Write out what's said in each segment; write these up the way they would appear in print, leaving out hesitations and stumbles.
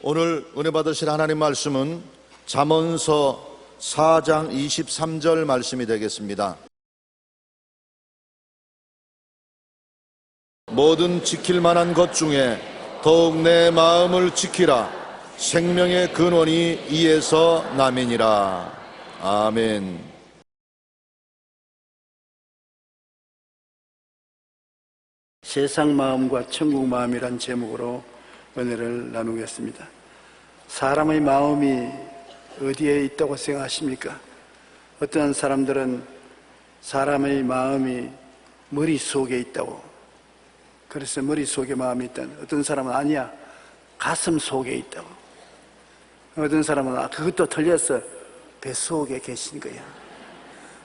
오늘 은혜 받으실 하나님 말씀은 잠언서 4장 23절 말씀이 되겠습니다. 뭐든 지킬 만한 것 중에 더욱 내 마음을 지키라. 생명의 근원이 이에서 남이니라. 아멘. 세상 마음과 천국 마음이란 제목으로 은혜를 나누겠습니다. 사람의 마음이 어디에 있다고 생각하십니까? 어떤 사람들은 사람의 마음이 머릿속에 있다고, 그래서 머릿속에 마음이 있다는, 어떤 사람은 아니야, 가슴 속에 있다고, 어떤 사람은 그것도 틀렸어, 뱃속에 계신 거야.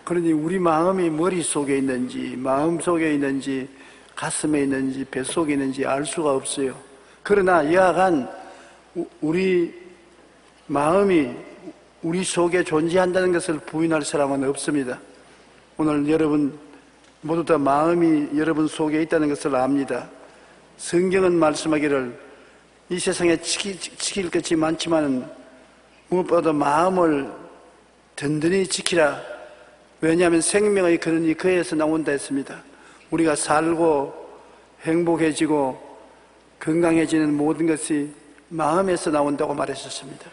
그러니 우리 마음이 머릿속에 있는지 마음속에 있는지 가슴에 있는지 뱃속에 있는지 알 수가 없어요. 그러나 여하간 우리 마음이 우리 속에 존재한다는 것을 부인할 사람은 없습니다. 오늘 여러분 모두 다 마음이 여러분 속에 있다는 것을 압니다. 성경은 말씀하기를 이 세상에 지킬 것이 많지만 무엇보다 마음을 든든히 지키라. 왜냐하면 생명의 근원이 그에서 나온다 했습니다. 우리가 살고 행복해지고 건강해지는 모든 것이 마음에서 나온다고 말했었습니다.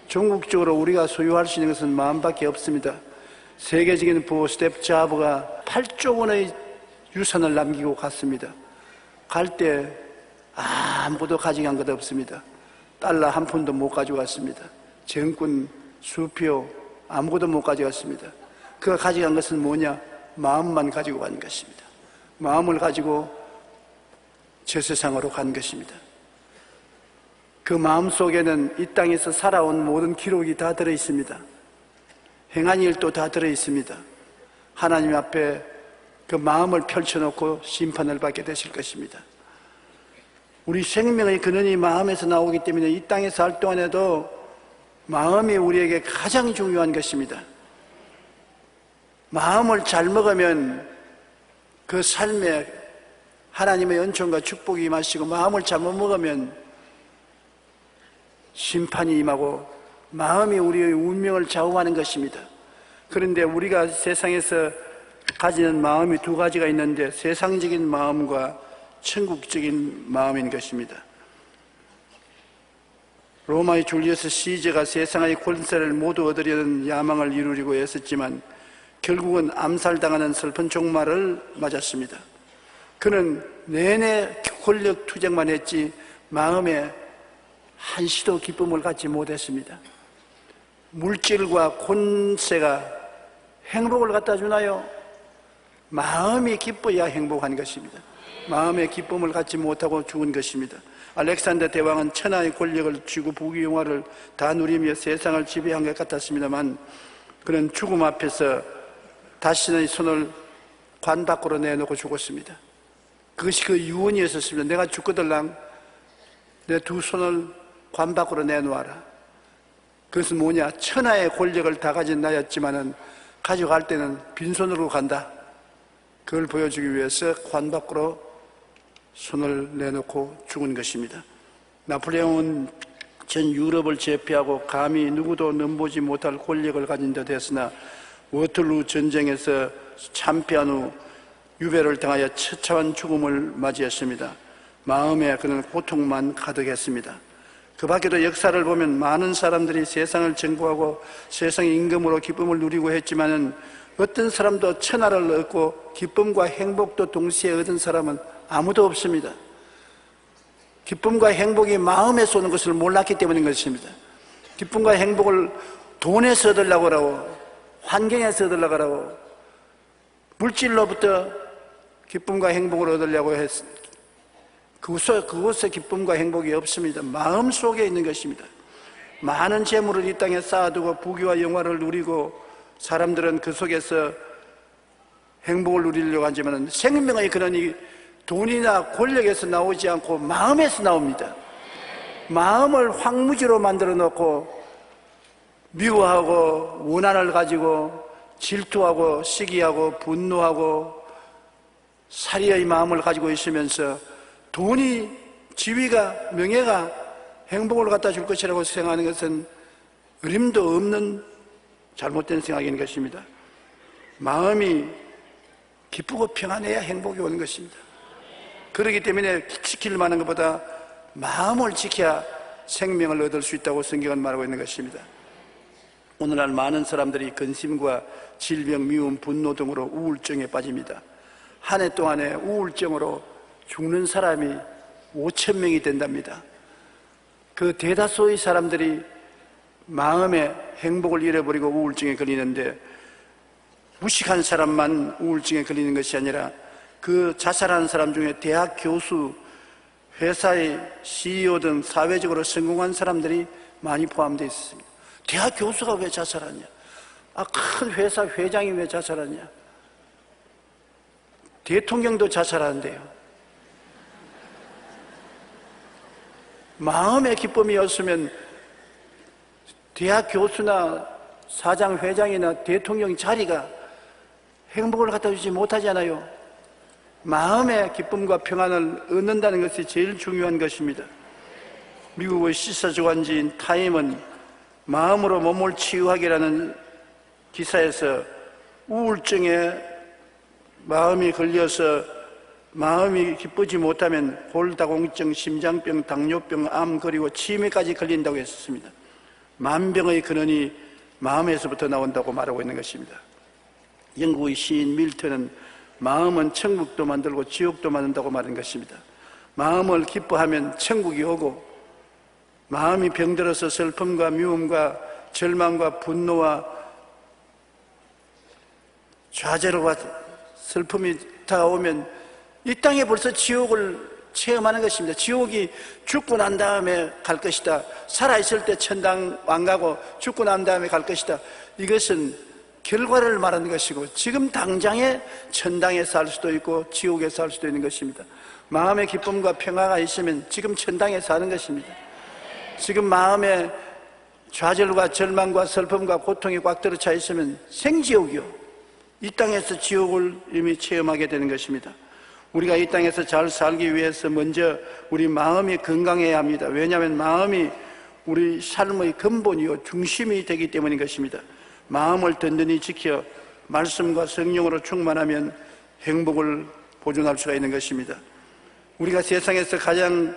종국적으로 우리가 소유할 수 있는 것은 마음밖에 없습니다. 세계적인 부호 스티브 잡스가 8조 원의 유산을 남기고 갔습니다. 갈 때 아무것도 가져간 것 없습니다. 달러 한 푼도 못 가져갔습니다. 정권, 수표 아무것도 못 가져갔습니다. 그가 가져간 것은 뭐냐? 마음만 가지고 간 것입니다. 마음을 가지고 저 세상으로 간 것입니다. 그 마음 속에는 이 땅에서 살아온 모든 기록이 다 들어있습니다. 행한 일도 다 들어있습니다. 하나님 앞에 그 마음을 펼쳐놓고 심판을 받게 되실 것입니다. 우리 생명의 근원이 마음에서 나오기 때문에 이 땅에 살 동안에도 마음이 우리에게 가장 중요한 것입니다. 마음을 잘 먹으면 그 삶에 하나님의 은총과 축복이 임하시고, 마음을 잘못 먹으면 심판이 임하고 마음이 우리의 운명을 좌우하는 것입니다. 그런데 우리가 세상에서 가지는 마음이 두 가지가 있는데 세상적인 마음과 천국적인 마음인 것입니다. 로마의 줄리어스 시저가 세상의 권세를 모두 얻으려는 야망을 이루려고 애썼지만 결국은 암살당하는 슬픈 종말을 맞았습니다. 그는 내내 권력 투쟁만 했지 마음에 한시도 기쁨을 갖지 못했습니다. 물질과 권세가 행복을 갖다 주나요? 마음이 기뻐야 행복한 것입니다. 마음의 기쁨을 갖지 못하고 죽은 것입니다. 알렉산더 대왕은 천하의 권력을 쥐고 부귀영화를 다 누리며 세상을 지배한 것 같았습니다만 그는 죽음 앞에서 다시는 손을 관 밖으로 내놓고 죽었습니다. 그것이 그 유언이었습니다. 내가 죽거들랑 내 두 손을 관 밖으로 내놓아라. 그것은 뭐냐? 천하의 권력을 다 가진 나였지만은 가져갈 때는 빈손으로 간다. 그걸 보여주기 위해서 관 밖으로 손을 내놓고 죽은 것입니다. 나폴레옹은 전 유럽을 제패하고 감히 누구도 넘보지 못할 권력을 가진 듯 했으나 워털루 전쟁에서 참패한 후 유배를 당하여 처참한 죽음을 맞이했습니다. 마음에 그는 고통만 가득했습니다. 그 밖에도 역사를 보면 많은 사람들이 세상을 정복하고 세상의 임금으로 기쁨을 누리고 했지만은 어떤 사람도 천하를 얻고 기쁨과 행복도 동시에 얻은 사람은 아무도 없습니다. 기쁨과 행복이 마음에서 오는 것을 몰랐기 때문인 것입니다. 기쁨과 행복을 돈에서 얻으려고 하고 환경에서 얻으려고 하고 물질로부터 기쁨과 행복을 얻으려고 그곳에 기쁨과 행복이 없습니다. 마음속에 있는 것입니다. 많은 재물을 이 땅에 쌓아두고 부귀와 영화를 누리고 사람들은 그 속에서 행복을 누리려고 하지만 생명의 근원이 돈이나 권력에서 나오지 않고 마음에서 나옵니다. 마음을 황무지로 만들어 놓고 미워하고 원한을 가지고 질투하고 시기하고 분노하고 사리의 마음을 가지고 있으면서 돈이, 지위가, 명예가 행복을 갖다 줄 것이라고 생각하는 것은 어림도 없는 잘못된 생각인 것입니다. 마음이 기쁘고 평안해야 행복이 오는 것입니다. 그렇기 때문에 지킬 만한 것보다 마음을 지켜야 생명을 얻을 수 있다고 성경은 말하고 있는 것입니다. 오늘날 많은 사람들이 근심과 질병, 미움, 분노 등으로 우울증에 빠집니다. 한 해 동안에 우울증으로 죽는 사람이 5,000명이 된답니다. 그 대다수의 사람들이 마음의 행복을 잃어버리고 우울증에 걸리는데, 무식한 사람만 우울증에 걸리는 것이 아니라 그 자살하는 사람 중에 대학 교수, 회사의 CEO 등 사회적으로 성공한 사람들이 많이 포함되어 있습니다. 대학 교수가 왜 자살하냐? 큰 회사 회장이 왜 자살하냐? 대통령도 자살하는데요. 마음의 기쁨이 없으면 대학 교수나 사장, 회장이나 대통령 자리가 행복을 갖다 주지 못하잖아요. 마음의 기쁨과 평안을 얻는다는 것이 제일 중요한 것입니다. 미국의 시사주간지인 타임은 마음으로 몸을 치유하기라는 기사에서 우울증에 마음이 걸려서 마음이 기쁘지 못하면 골다공증, 심장병, 당뇨병, 암, 그리고 치매까지 걸린다고 했습니다. 만병의 근원이 마음에서부터 나온다고 말하고 있는 것입니다. 영국의 시인 밀턴은 마음은 천국도 만들고 지옥도 만든다고 말한 것입니다. 마음을 기뻐하면 천국이 오고, 마음이 병들어서 슬픔과 미움과 절망과 분노와 좌절과 슬픔이 다가오면 이 땅에 벌써 지옥을 체험하는 것입니다. 지옥이 죽고 난 다음에 갈 것이다. 살아있을 때 천당 안 가고 죽고 난 다음에 갈 것이다. 이것은 결과를 말하는 것이고, 지금 당장에 천당에 살 수도 있고 지옥에 살 수도 있는 것입니다. 마음의 기쁨과 평화가 있으면 지금 천당에 사는 것입니다. 지금 마음에 좌절과 절망과 슬픔과 고통이 꽉 들어차 있으면 생지옥이요, 이 땅에서 지옥을 이미 체험하게 되는 것입니다. 우리가 이 땅에서 잘 살기 위해서 먼저 우리 마음이 건강해야 합니다. 왜냐하면 마음이 우리 삶의 근본이요 중심이 되기 때문인 것입니다. 마음을 든든히 지켜 말씀과 성령으로 충만하면 행복을 보존할 수가 있는 것입니다. 우리가 세상에서 가장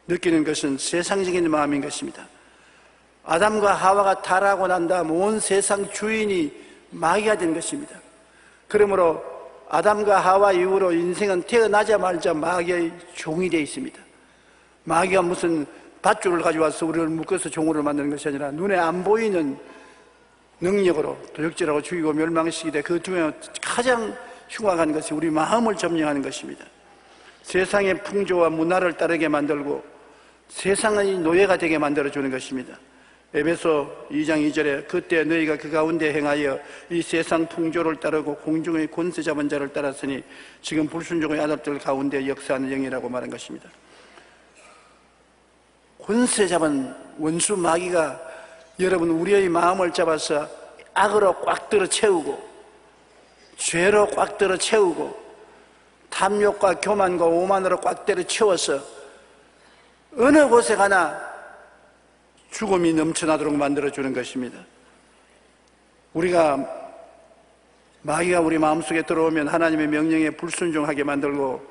느끼는 것은 세상적인 마음인 것입니다. 아담과 하와가 타락하고 난 다음 온 세상 주인이 마귀가 된 것입니다. 그러므로 아담과 하와 이후로 인생은 태어나자마자 마귀의 종이 되어 있습니다. 마귀가 무슨 밧줄을 가져와서 우리를 묶어서 종으로 만드는 것이 아니라 눈에 안 보이는 능력으로 도적질하고 죽이고 멸망시키되, 그 중에 가장 흉악한 것이 우리 마음을 점령하는 것입니다. 세상의 풍조와 문화를 따르게 만들고 세상의 노예가 되게 만들어주는 것입니다. 에베소 2장 2절에 그때 너희가 그 가운데 행하여 이 세상 풍조를 따르고 공중의 권세 잡은 자를 따랐으니 지금 불순종의 아들들 가운데 역사하는 영이라고 말한 것입니다. 권세 잡은 원수 마귀가 여러분 우리의 마음을 잡아서 악으로 꽉 들어 채우고, 죄로 꽉 들어 채우고, 탐욕과 교만과 오만으로 꽉 때려 채워서 어느 곳에 가나 죽음이 넘쳐나도록 만들어주는 것입니다. 마귀가 우리 마음속에 들어오면 하나님의 명령에 불순종하게 만들고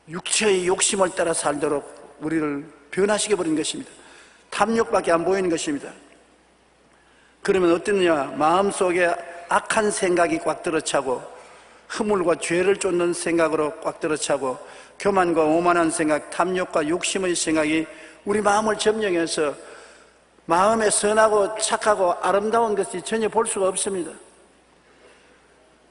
육체의 욕심을 따라 살도록 우리를 변화시켜버리는 것입니다. 탐욕밖에 안 보이는 것입니다. 그러면 어떠느냐? 마음속에 악한 생각이 꽉 들어차고, 허물과 죄를 쫓는 생각으로 꽉 들어차고, 교만과 오만한 생각, 탐욕과 욕심의 생각이 우리 마음을 점령해서 마음에 선하고 착하고 아름다운 것이 전혀 볼 수가 없습니다.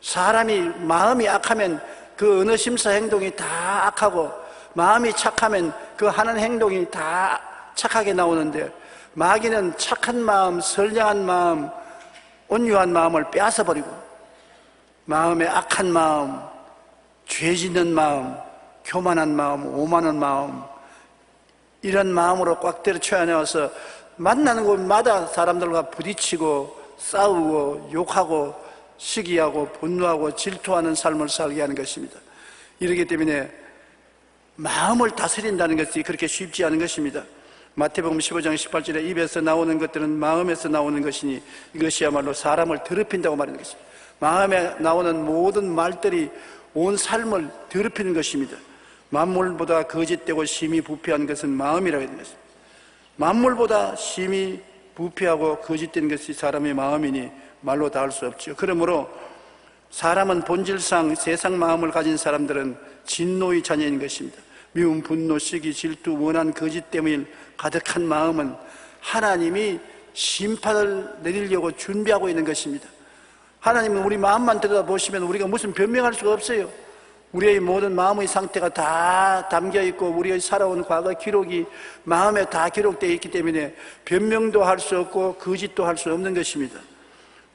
사람이 마음이 악하면 그 어느 심사 행동이 다 악하고, 마음이 착하면 그 하는 행동이 다 착하게 나오는데, 마귀는 착한 마음, 선량한 마음, 온유한 마음을 빼앗아버리고 마음의 악한 마음, 죄 짓는 마음, 교만한 마음, 오만한 마음, 이런 마음으로 꽉 때려쳐야 나와서 만나는 곳마다 사람들과 부딪히고 싸우고 욕하고 시기하고 분노하고 질투하는 삶을 살게 하는 것입니다. 이렇기 때문에 마음을 다스린다는 것이 그렇게 쉽지 않은 것입니다. 마태복음 15장 18절에 입에서 나오는 것들은 마음에서 나오는 것이니 이것이야말로 사람을 더럽힌다고 말하는 것입니다. 마음에 나오는 모든 말들이 온 삶을 더럽히는 것입니다. 만물보다 거짓되고 심히 부패한 것은 마음이라고 하는 것입니다. 만물보다 심히 부패하고 거짓된 것이 사람의 마음이니 말로 다 할 수 없죠. 그러므로 사람은 본질상 세상 마음을 가진 사람들은 진노의 자녀인 것입니다. 미움, 분노, 시기, 질투, 원한, 거짓 때문에 가득한 마음은 하나님이 심판을 내리려고 준비하고 있는 것입니다. 하나님은 우리 마음만 들여다보시면 우리가 무슨 변명할 수가 없어요. 우리의 모든 마음의 상태가 다 담겨있고 우리의 살아온 과거 기록이 마음에 다 기록되어 있기 때문에 변명도 할 수 없고 거짓도 할 수 없는 것입니다.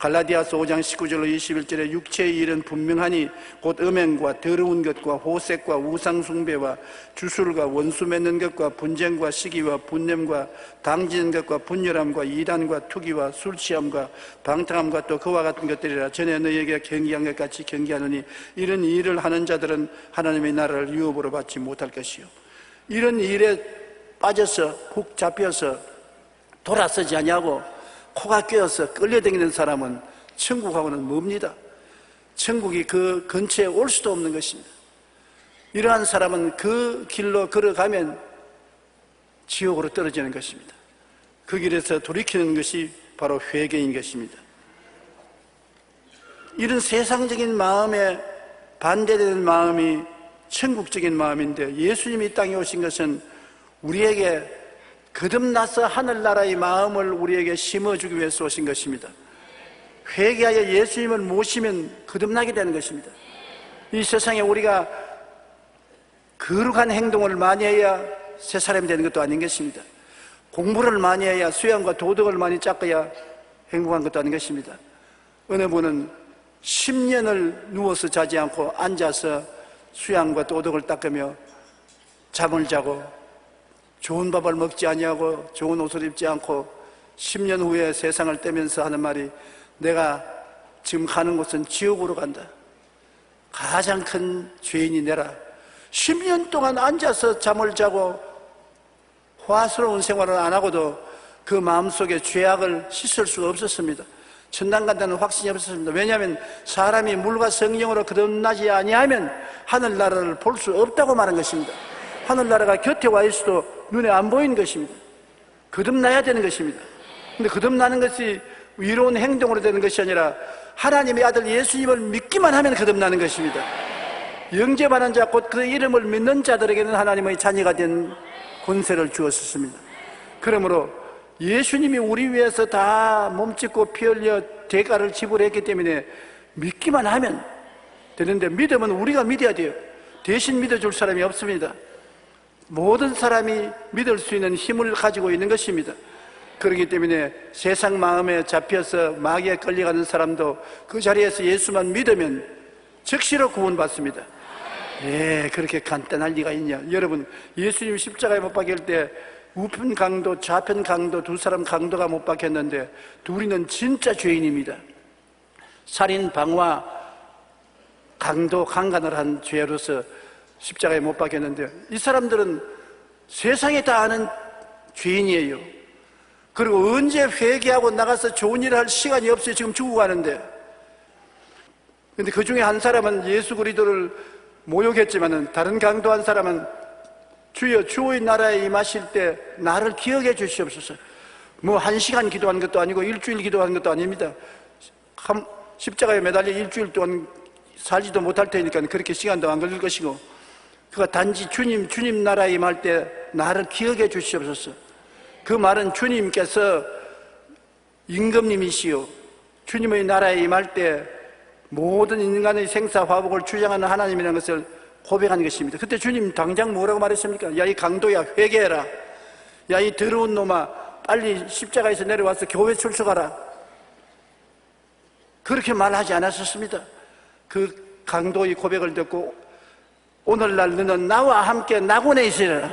갈라디아서 5장 19절로 21절에 육체의 일은 분명하니 곧 음행과 더러운 것과 호색과 우상숭배와 주술과 원수 맺는 것과 분쟁과 시기와 분냄과 당지는 것과 분열함과 이단과 투기와 술취함과 방탕함과 또 그와 같은 것들이라. 전에 너희에게 경계한 것 같이 경계하느니 이런 일을 하는 자들은 하나님의 나라를 유업으로 받지 못할 것이요. 이런 일에 빠져서 훅 잡혀서 돌아서지 아니하고 코가 꿰어서 끌려다니는 사람은 천국하고는 멉니다. 천국이 그 근처에 올 수도 없는 것입니다. 이러한 사람은 그 길로 걸어가면 지옥으로 떨어지는 것입니다. 그 길에서 돌이키는 것이 바로 회개인 것입니다. 이런 세상적인 마음에 반대되는 마음이 천국적인 마음인데, 예수님이 이 땅에 오신 것은 우리에게 거듭나서 하늘나라의 마음을 우리에게 심어주기 위해서 오신 것입니다. 회개하여 예수님을 모시면 거듭나게 되는 것입니다. 이 세상에 우리가 거룩한 행동을 많이 해야 새 사람이 되는 것도 아닌 것입니다. 공부를 많이 해야, 수양과 도덕을 많이 닦아야 행복한 것도 아닌 것입니다. 어느 분은 10년을 누워서 자지 않고 앉아서 수양과 도덕을 닦으며 잠을 자고 좋은 밥을 먹지 아니하고 좋은 옷을 입지 않고 10년 후에 세상을 떼면서 하는 말이, 내가 지금 가는 곳은 지옥으로 간다. 가장 큰 죄인이 내라. 10년 동안 앉아서 잠을 자고 화스러운 생활을 안 하고도 그 마음속에 죄악을 씻을 수가 없었습니다. 천당 간다는 확신이 없었습니다. 왜냐하면 사람이 물과 성령으로 거듭나지 아니하면 하늘나라를 볼 수 없다고 말한 것입니다. 하늘나라가 곁에 와 있어도 눈에 안 보이는 것입니다. 거듭나야 되는 것입니다. 근데 거듭나는 것이 위로운 행동으로 되는 것이 아니라 하나님의 아들 예수님을 믿기만 하면 거듭나는 것입니다. 영접하는 자, 곧 그 이름을 믿는 자들에게는 하나님의 자녀가 된 권세를 주었습니다. 그러므로 예수님이 우리 위해서 다 몸짓고 피 흘려 대가를 지불했기 때문에 믿기만 하면 되는데, 믿으면 우리가 믿어야 돼요. 대신 믿어줄 사람이 없습니다. 모든 사람이 믿을 수 있는 힘을 가지고 있는 것입니다. 그렇기 때문에 세상 마음에 잡혀서 마귀에 끌려가는 사람도 그 자리에서 예수만 믿으면 즉시로 구원받습니다. 예, 그렇게 간단할 리가 있냐. 여러분, 예수님 십자가에 못 박힐 때 우편 강도, 좌편 강도, 두 사람 강도가 못 박혔는데 둘이는 진짜 죄인입니다. 살인, 방화, 강도, 강간을 한 죄로서 십자가에 못 박혔는데, 이 사람들은 세상에 다 아는 죄인이에요. 그리고 언제 회개하고 나가서 좋은 일을 할 시간이 없어요. 지금 죽어가는데. 근데 그 중에 한 사람은 예수 그리스도를 모욕했지만은, 다른 강도 한 사람은 주여 주의 나라에 임하실 때 나를 기억해 주시옵소서. 뭐 1시간 기도한 것도 아니고 일주일 기도한 것도 아닙니다. 십자가에 매달려 일주일 동안 살지도 못할 테니까 그렇게 시간도 안 걸릴 것이고, 그가 단지 주님 나라에 임할 때 나를 기억해 주시옵소서. 그 말은 주님께서 임금님이시오, 주님의 나라에 임할 때 모든 인간의 생사화복을 주장하는 하나님이라는 것을 고백하는 것입니다. 그때 주님 당장 뭐라고 말했습니까? 야, 이 강도야, 회개해라. 야, 이 더러운 놈아, 빨리 십자가에서 내려와서 교회 출석하라. 그렇게 말하지 않았었습니다. 그 강도의 고백을 듣고, 오늘날 너는 나와 함께 낙원에 있으라.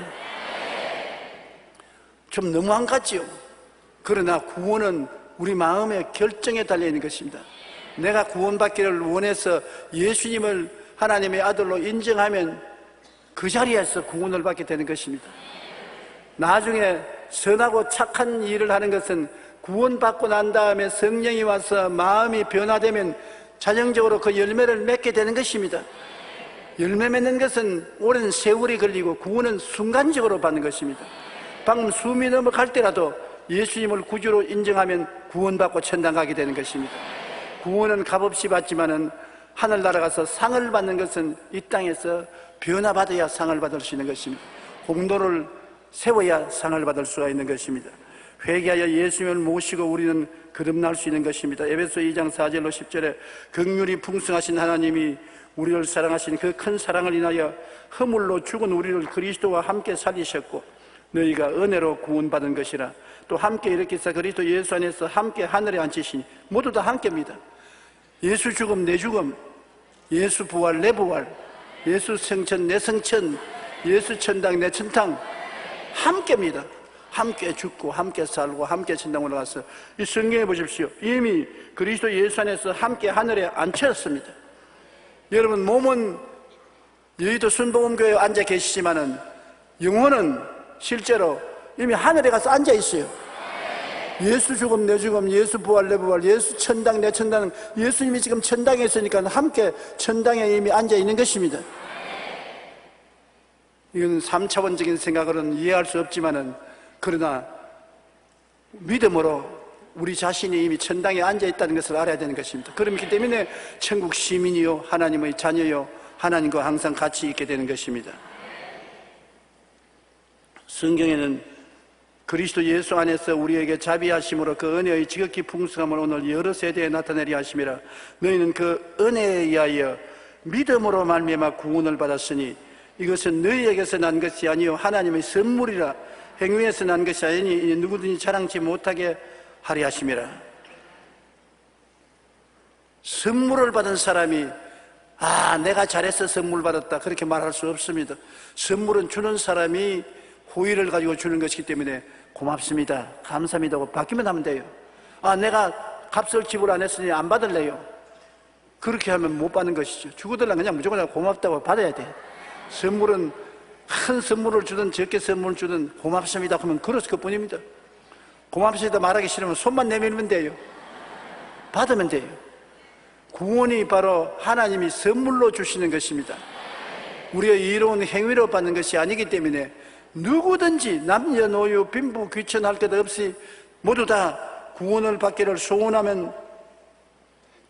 좀 너무한 것 같지요? 그러나 구원은 우리 마음의 결정에 달려있는 것입니다. 내가 구원받기를 원해서 예수님을 하나님의 아들로 인정하면 그 자리에서 구원을 받게 되는 것입니다. 나중에 선하고 착한 일을 하는 것은 구원받고 난 다음에 성령이 와서 마음이 변화되면 자연적으로 그 열매를 맺게 되는 것입니다. 열매 맺는 것은 오랜 세월이 걸리고 구원은 순간적으로 받는 것입니다. 방금 숨이 넘어갈 때라도 예수님을 구주로 인정하면 구원받고 천당 가게 되는 것입니다. 구원은 값없이 받지만은 하늘나라 가서 상을 받는 것은 이 땅에서 변화받아야 상을 받을 수 있는 것입니다. 공로를 세워야 상을 받을 수가 있는 것입니다. 회개하여 예수님을 모시고 우리는 거듭날 수 있는 것입니다. 에베소 2장 4절로 10절에 긍휼이 풍성하신 하나님이 우리를 사랑하신 그 큰 사랑을 인하여 허물로 죽은 우리를 그리스도와 함께 살리셨고 너희가 은혜로 구원받은 것이라. 또 함께 일으키사 그리스도 예수 안에서 함께 하늘에 앉히시니 모두 다 함께입니다. 예수 죽음 내 죽음, 예수 부활 내 부활, 예수 성천 내 성천, 예수 천당 내 천당, 함께입니다. 함께 죽고 함께 살고 함께 천당 올라가서 이 성경에 보십시오. 이미 그리스도 예수 안에서 함께 하늘에 앉혔습니다. 여러분 몸은 여의도 순복음교회에 앉아 계시지만은 영혼은 실제로 이미 하늘에 가서 앉아 있어요. 예수 죽음 내 죽음, 예수 부활 내 부활, 예수 천당 내 천당, 예수님이 지금 천당에 있으니까 함께 천당에 이미 앉아 있는 것입니다. 이건 3차원적인 생각으로는 이해할 수 없지만은 그러나 믿음으로 우리 자신이 이미 천당에 앉아 있다는 것을 알아야 되는 것입니다. 그렇기 때문에 천국 시민이요 하나님의 자녀요 하나님과 항상 같이 있게 되는 것입니다. 성경에는 그리스도 예수 안에서 우리에게 자비하심으로 그 은혜의 지극히 풍성함을 오늘 여러 세대에 나타내려 하심이라. 너희는 그 은혜에 의하여 믿음으로 말미암아 구원을 받았으니 이것은 너희에게서 난 것이 아니요 하나님의 선물이라. 행위에서 난 것이 아니니 누구든지 자랑치 못하게 하리 하심이라. 선물을 받은 사람이 내가 잘해서 선물 받았다 그렇게 말할 수 없습니다. 선물은 주는 사람이 호의를 가지고 주는 것이기 때문에 고맙습니다, 감사합니다 하고 받기만 하면 돼요. 내가 값을 지불 안 했으니 안 받을래요. 그렇게 하면 못 받는 것이죠. 주고들라 그냥 무조건 고맙다고 받아야 돼. 선물은 큰 선물을 주든 적게 선물을 주든 고맙습니다 하면 그렇을 것뿐입니다. 고맙습니다 말하기 싫으면 손만 내밀면 돼요. 받으면 돼요. 구원이 바로 하나님이 선물로 주시는 것입니다. 우리의 이로운 행위로 받는 것이 아니기 때문에 누구든지 남녀노소 빈부 귀천할 것 없이 모두 다 구원을 받기를 소원하면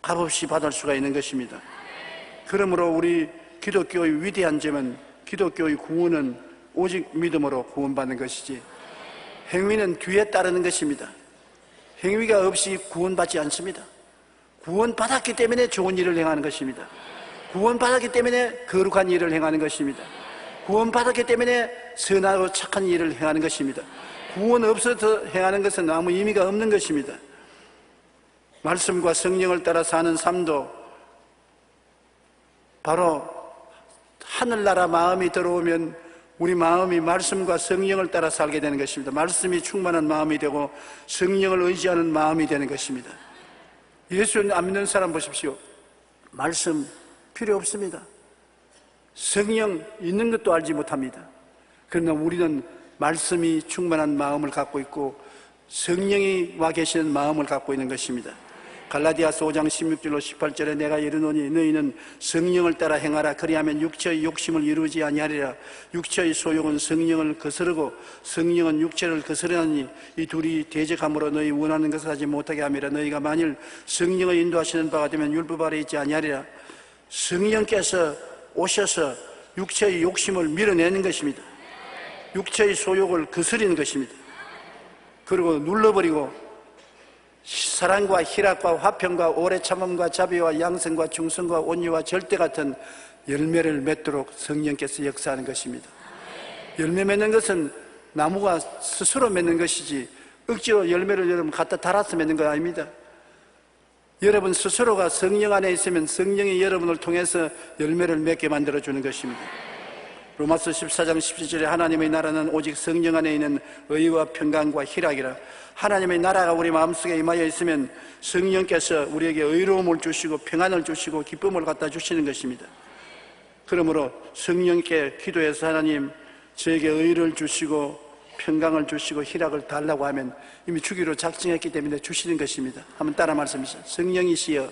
값없이 받을 수가 있는 것입니다. 그러므로 우리 기독교의 위대한 점은 기독교의 구원은 오직 믿음으로 구원받는 것이지 행위는 뒤에 따르는 것입니다. 행위가 없이 구원받지 않습니다. 구원받았기 때문에 좋은 일을 행하는 것입니다. 구원받았기 때문에 거룩한 일을 행하는 것입니다. 구원받았기 때문에 선하고 착한 일을 행하는 것입니다. 구원 없어서 행하는 것은 아무 의미가 없는 것입니다. 말씀과 성령을 따라 사는 삶도 바로 하늘나라 마음이 들어오면 우리 마음이 말씀과 성령을 따라 살게 되는 것입니다. 말씀이 충만한 마음이 되고 성령을 의지하는 마음이 되는 것입니다. 예수 안 믿는 사람 보십시오. 말씀 필요 없습니다. 성령 있는 것도 알지 못합니다. 그러나 우리는 말씀이 충만한 마음을 갖고 있고 성령이 와 계시는 마음을 갖고 있는 것입니다. 갈라디아서 5장 16절로 18절에 내가 이르노니 너희는 성령을 따라 행하라. 그리하면 육체의 욕심을 이루지 아니하리라. 육체의 소욕은 성령을 거스르고 성령은 육체를 거스르나니 이 둘이 대적함으로 너희 원하는 것을 하지 못하게 함이라. 너희가 만일 성령의 인도하시는 바가 되면 율법 아래 있지 아니하리라. 성령께서 오셔서 육체의 욕심을 밀어내는 것입니다. 육체의 소욕을 거스리는 것입니다. 그리고 눌러버리고 사랑과 희락과 화평과 오래 참음과 자비와 양성과 충성과 온유와 절대 같은 열매를 맺도록 성령께서 역사하는 것입니다. 열매 맺는 것은 나무가 스스로 맺는 것이지 억지로 열매를 여러분 갖다 달아서 맺는 거 아닙니다. 여러분 스스로가 성령 안에 있으면 성령이 여러분을 통해서 열매를 맺게 만들어주는 것입니다. 로마서 14장 17절에 하나님의 나라는 오직 성령 안에 있는 의와 평강과 희락이라. 하나님의 나라가 우리 마음속에 임하여 있으면 성령께서 우리에게 의로움을 주시고 평안을 주시고 기쁨을 갖다 주시는 것입니다. 그러므로 성령께 기도해서 하나님 저에게 의를 주시고 평강을 주시고 희락을 달라고 하면 이미 주기로 작정했기 때문에 주시는 것입니다. 한번 따라 말씀하시죠. 성령이시여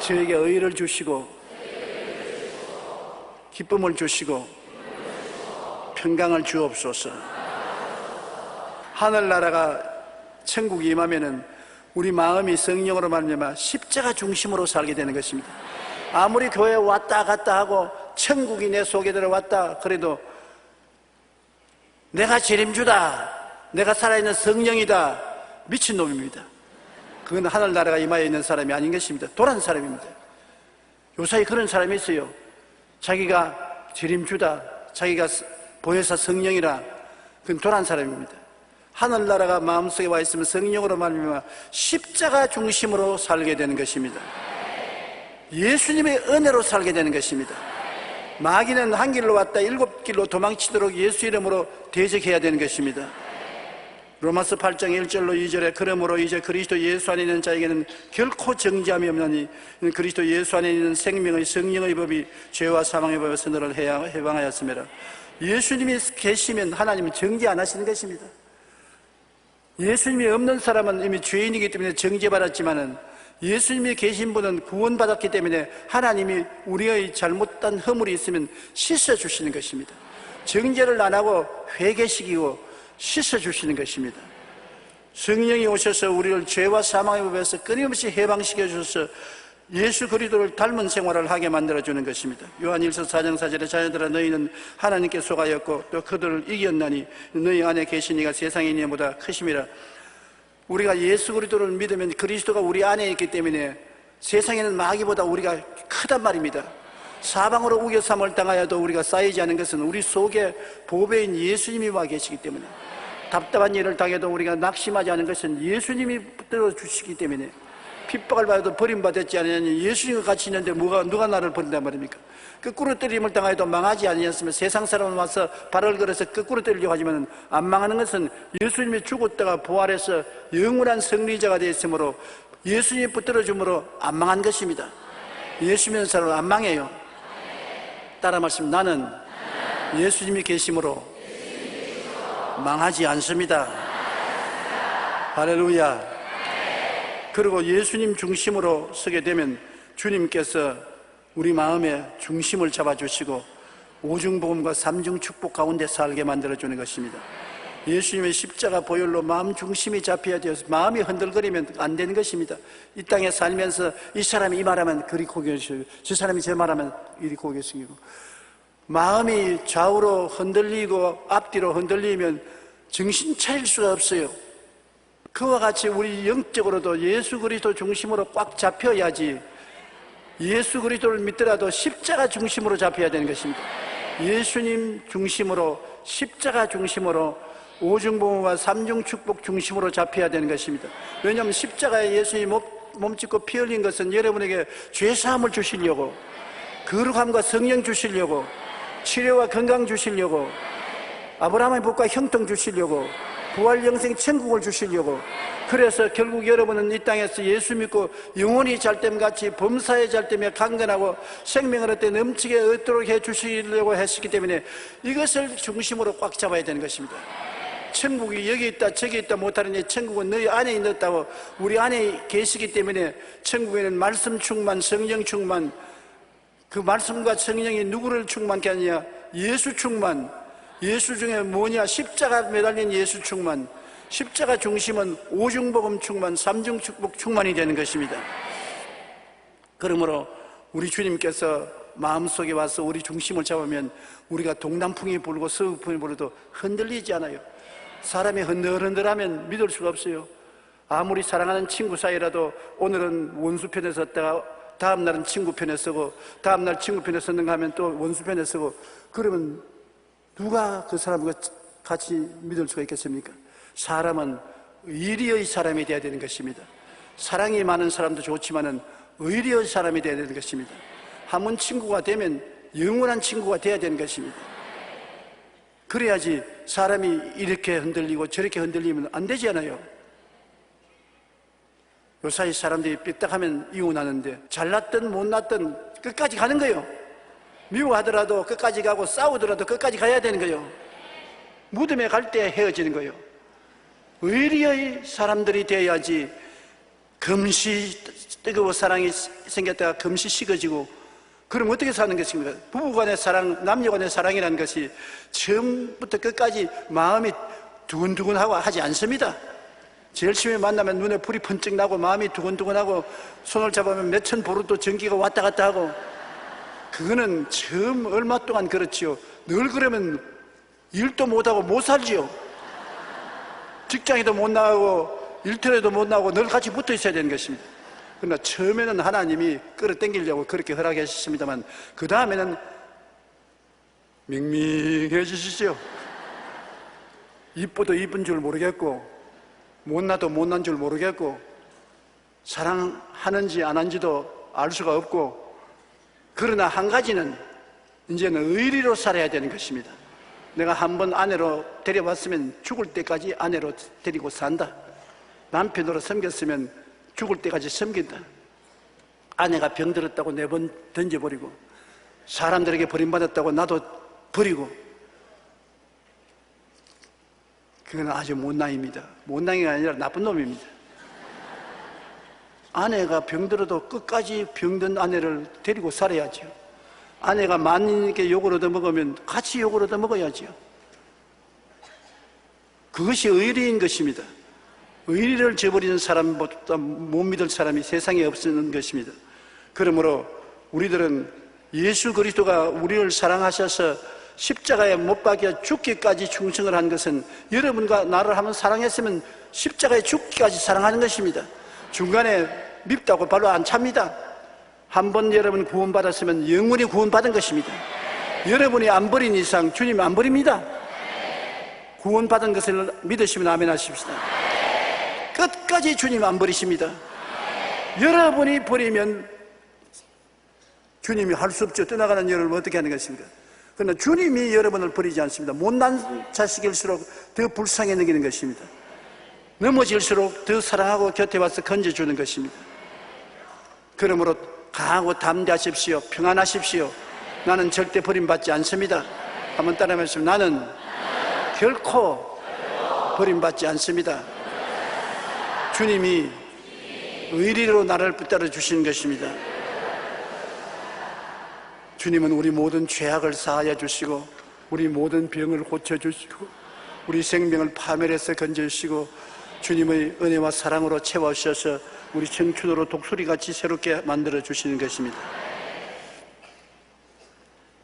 저에게 의를 주시고 기쁨을 주시고 평강을 주옵소서. 하늘나라가 천국이 임하면은 우리 마음이 성령으로 말미암아 십자가 중심으로 살게 되는 것입니다. 아무리 교회에 왔다 갔다 하고 천국이 내 속에 들어왔다 그래도 내가 재림주다, 내가 살아있는 성령이다, 미친놈입니다. 그건 하늘나라가 임하여 있는 사람이 아닌 것입니다. 도란 사람입니다. 요사이 그런 사람이 있어요. 자기가 재림주다, 자기가 보혜사 성령이라, 그건 도란 사람입니다. 하늘나라가 마음속에 와 있으면 성령으로 말미암아 십자가 중심으로 살게 되는 것입니다. 예수님의 은혜로 살게 되는 것입니다. 마귀는 한 길로 왔다 일곱 길로 도망치도록 예수 이름으로 대적해야 되는 것입니다. 로마서 8장 1절로 2절에 그러므로 이제 그리스도 예수 안에 있는 자에게는 결코 정죄함이 없나니 그리스도 예수 안에 있는 생명의 성령의 법이 죄와 사망의 법에서 너를 해방하였음이라. 예수님이 계시면 하나님은 정죄 안 하시는 것입니다. 예수님이 없는 사람은 이미 죄인이기 때문에 정죄받았지만은 예수님이 계신 분은 구원받았기 때문에 하나님이 우리의 잘못된 허물이 있으면 씻어주시는 것입니다. 정죄를 안 하고 회개시키고 씻어주시는 것입니다. 성령이 오셔서 우리를 죄와 사망의 법에서 끊임없이 해방시켜 주셔서 예수 그리스도를 닮은 생활을 하게 만들어주는 것입니다. 요한일서 4장 4절에 자녀들아 너희는 하나님께 속하였고 또 그들을 이겼나니 너희 안에 계신 이가 세상의 인보다 크심이라. 우리가 예수 그리스도를 믿으면 그리스도가 우리 안에 있기 때문에 세상에는 마귀보다 우리가 크단 말입니다. 사방으로 우겨삼을 당하여도 우리가 쌓이지 않은 것은 우리 속에 보배인 예수님이 와 계시기 때문에, 답답한 일을 당해도 우리가 낙심하지 않은 것은 예수님이 붙들어 주시기 때문에, 핍박을 받아도 버림받았지 않느냐니 예수님과 같이 있는데 누가 나를 버린단 말입니까? 거꾸로 때림을 당하여도 망하지 아니하였으면 세상 사람은 와서 발을 걸어서 거꾸로 때리려고 하지만 안 망하는 것은 예수님이 죽었다가 부활해서 영원한 승리자가 되었으므로 예수님이 붙들어줌으로 안 망한 것입니다. 예수 믿는 사람은 안 망해요. 따라 말씀, 나는 예수님이 계심으로 망하지 않습니다. 할렐루야. 그리고 예수님 중심으로 서게 되면 주님께서 우리 마음의 중심을 잡아주시고 오중복음과 삼중축복 가운데 살게 만들어주는 것입니다. 예수님의 십자가 보혈로 마음 중심이 잡혀야 되어서 마음이 흔들거리면 안 되는 것입니다. 이 땅에 살면서 이 사람이 이 말하면 그리 고개 숙이고 저 사람이 저 말하면 이리 고개 숙이고 마음이 좌우로 흔들리고 앞뒤로 흔들리면 정신 차릴 수가 없어요. 그와 같이 우리 영적으로도 예수 그리스도 중심으로 꽉 잡혀야지. 예수 그리스도를 믿더라도 십자가 중심으로 잡혀야 되는 것입니다. 예수님 중심으로, 십자가 중심으로, 오중복음과 삼중축복 중심으로 잡혀야 되는 것입니다. 왜냐하면 십자가에 예수님이 몸짓고 피 흘린 것은 여러분에게 죄사함을 주시려고, 거룩함과 성령 주시려고, 치료와 건강 주시려고, 아브라함의 복과 형통 주시려고, 부활 영생 천국을 주시려고. 그래서 결국 여러분은 이 땅에서 예수 믿고 영원히 잘됨같이 범사에 잘됨에 강건하고 생명을 얻되 넘치게 얻도록 해주시려고 하시기 때문에 이것을 중심으로 꽉 잡아야 되는 것입니다. 천국이 여기 있다 저기 있다 못하느니 천국은 너희 안에 있다고. 우리 안에 계시기 때문에 천국에는 말씀 충만, 성령 충만, 그 말씀과 성령이 누구를 충만케 하느냐? 예수 충만. 예수 중에 뭐냐? 십자가 매달린 예수 충만. 십자가 중심은 오중복음 충만, 삼중축복 충만이 되는 것입니다. 그러므로 우리 주님께서 마음속에 와서 우리 중심을 잡으면 우리가 동남풍이 불고 서북풍이 불어도 흔들리지 않아요. 사람이 흔들흔들하면 믿을 수가 없어요. 아무리 사랑하는 친구 사이라도 오늘은 원수 편에 섰다가 다음날은 친구 편에 서고 다음날 친구 편에 섰는가 하면 또 원수 편에 서고, 그러면 누가 그 사람과 같이 믿을 수가 있겠습니까? 사람은 의리의 사람이 되어야 되는 것입니다. 사랑이 많은 사람도 좋지만은 의리의 사람이 되어야 되는 것입니다. 한번 친구가 되면 영원한 친구가 돼야 되는 것입니다. 그래야지 사람이 이렇게 흔들리고 저렇게 흔들리면 안 되잖아요. 요사이 사람들이 삐딱하면 이혼하는데 잘났든 못났든 끝까지 가는 거예요. 미워하더라도 끝까지 가고 싸우더라도 끝까지 가야 되는 거예요. 무덤에 갈 때 헤어지는 거예요. 의리의 사람들이 되어야지 금시 뜨거워 사랑이 생겼다가 금시 식어지고, 그럼 어떻게 사는 것입니까? 부부간의 사랑, 남녀간의 사랑이라는 것이 처음부터 끝까지 마음이 두근두근하고 하지 않습니다. 제일 처음에 만나면 눈에 불이 번쩍 나고 마음이 두근두근하고 손을 잡으면 몇천 보르도 전기가 왔다 갔다 하고, 그거는 처음 얼마 동안 그렇지요. 늘 그러면 일도 못하고 못 살지요. 직장에도 못 나가고 일터에도 못 나가고 늘 같이 붙어 있어야 되는 것입니다. 그러나 처음에는 하나님이 끌어당기려고 그렇게 허락하셨습니다만 그 다음에는 밍밍해지시죠. 이뻐도 이쁜 줄 모르겠고 못나도 못난 줄 모르겠고 사랑하는지 안 한지도 알 수가 없고, 그러나 한 가지는 이제는 의리로 살아야 되는 것입니다. 내가 한번 아내로 데려왔으면 죽을 때까지 아내로 데리고 산다. 남편으로 섬겼으면 죽을 때까지 섬긴다. 아내가 병들었다고 내번 던져버리고 사람들에게 버림받았다고 나도 버리고, 그건 아주 못난입니다. 못난이가 아니라 나쁜 놈입니다. 아내가 병들어도 끝까지 병든 아내를 데리고 살아야죠. 아내가 만인에게 욕을 얻어먹으면 같이 욕을 얻어먹어야죠. 그것이 의리인 것입니다. 의리를 저버리는 사람보다 못 믿을 사람이 세상에 없는 것입니다. 그러므로 우리들은 예수 그리스도가 우리를 사랑하셔서 십자가에 못 박여 죽기까지 충성을 한 것은 여러분과 나를 한번 사랑했으면 십자가에 죽기까지 사랑하는 것입니다. 중간에 밉다고 바로 안 찹니다. 한번 여러분 구원받았으면 영원히 구원받은 것입니다. 여러분이 안 버린 이상 주님 안 버립니다. 구원받은 것을 믿으시면 아멘 하십시다. 끝까지 주님 안 버리십니다. 여러분이 버리면 주님이 할 수 없죠. 떠나가는 여러분 어떻게 하는 것입니까? 그러나 주님이 여러분을 버리지 않습니다. 못난 자식일수록 더 불쌍히 여기는 것입니다. 넘어질수록 더 사랑하고 곁에 와서 건져주는 것입니다. 그러므로 강하고 담대하십시오. 평안하십시오. 나는 절대 버림받지 않습니다. 한번 따라 말씀하시면 나는 결코 버림받지 않습니다. 주님이 의리로 나를 붙들어 주시는 것입니다. 주님은 우리 모든 죄악을 사하여 주시고 우리 모든 병을 고쳐주시고 우리 생명을 파멸해서 건져주시고 주님의 은혜와 사랑으로 채워주셔서 우리 청춘으로 독수리같이 새롭게 만들어 주시는 것입니다.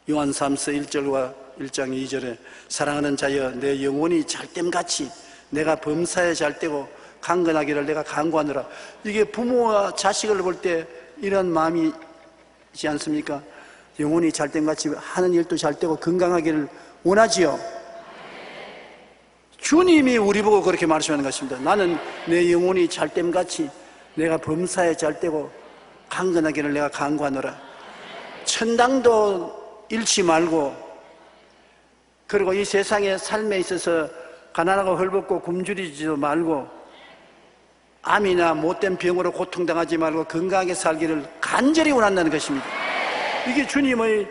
요한 3서 1절과 1장 2절에 사랑하는 자여 내 영혼이 잘됨같이 내가 범사에 잘되고 강건하기를 내가 간구하노라. 이게 부모와 자식을 볼 때 이런 마음이지 않습니까? 영혼이 잘됨같이 하는 일도 잘되고 건강하기를 원하지요. 주님이 우리 보고 그렇게 말씀하는 것입니다. 나는 내 영혼이 잘됨같이 내가 범사에 잘되고 강건하기를 내가 간구하노라. 천당도 잃지 말고, 그리고 이 세상의 삶에 있어서 가난하고 헐벗고 굶주리지도 말고 암이나 못된 병으로 고통당하지 말고 건강하게 살기를 간절히 원한다는 것입니다. 이게 주님의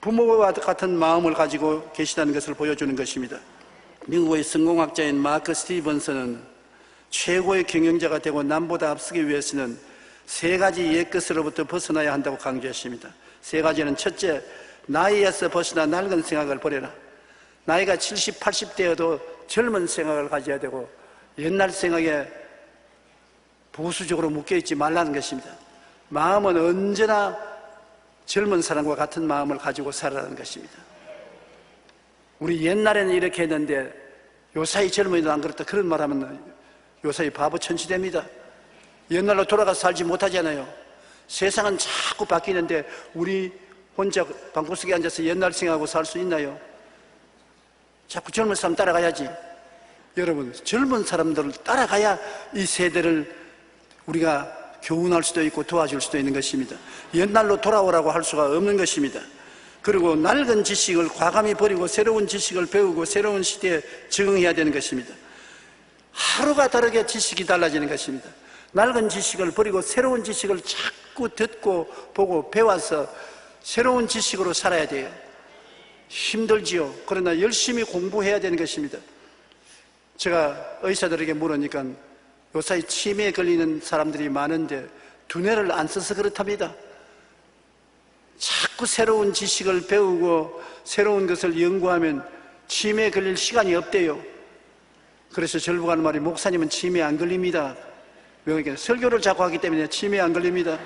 부모와 같은 마음을 가지고 계시다는 것을 보여주는 것입니다. 미국의 성공학자인 마크 스티븐슨은 최고의 경영자가 되고 남보다 앞서기 위해서는 세 가지 옛것으로부터 벗어나야 한다고 강조했습니다. 세 가지는 첫째, 나이에서 벗어나 낡은 생각을 버려라. 나이가 70, 80대여도 젊은 생각을 가져야 되고 옛날 생각에 보수적으로 묶여있지 말라는 것입니다. 마음은 언제나 젊은 사람과 같은 마음을 가지고 살아라는 것입니다. 우리 옛날에는 이렇게 했는데 요사이 젊은이도 안 그렇다 그런 말하면 요사이 바보 천치 됩니다. 옛날로 돌아가서 살지 못하잖아요. 세상은 자꾸 바뀌는데 우리 혼자 방구석에 앉아서 옛날 생각하고 살 수 있나요? 자꾸 젊은 사람 따라가야지. 여러분, 젊은 사람들을 따라가야 이 세대를 우리가 교훈할 수도 있고 도와줄 수도 있는 것입니다. 옛날로 돌아오라고 할 수가 없는 것입니다. 그리고 낡은 지식을 과감히 버리고 새로운 지식을 배우고 새로운 시대에 적응해야 되는 것입니다. 하루가 다르게 지식이 달라지는 것입니다. 낡은 지식을 버리고 새로운 지식을 자꾸 듣고 보고 배워서 새로운 지식으로 살아야 돼요. 힘들지요. 그러나 열심히 공부해야 되는 것입니다. 제가 의사들에게 물으니까 요사이 치매에 걸리는 사람들이 많은데 두뇌를 안 써서 그렇답니다. 자꾸 새로운 지식을 배우고 새로운 것을 연구하면 치매에 걸릴 시간이 없대요. 그래서 절부가 하는 말이 목사님은 치매에 안 걸립니다. 왜? 설교를 자꾸 하기 때문에 치매에 안 걸립니다.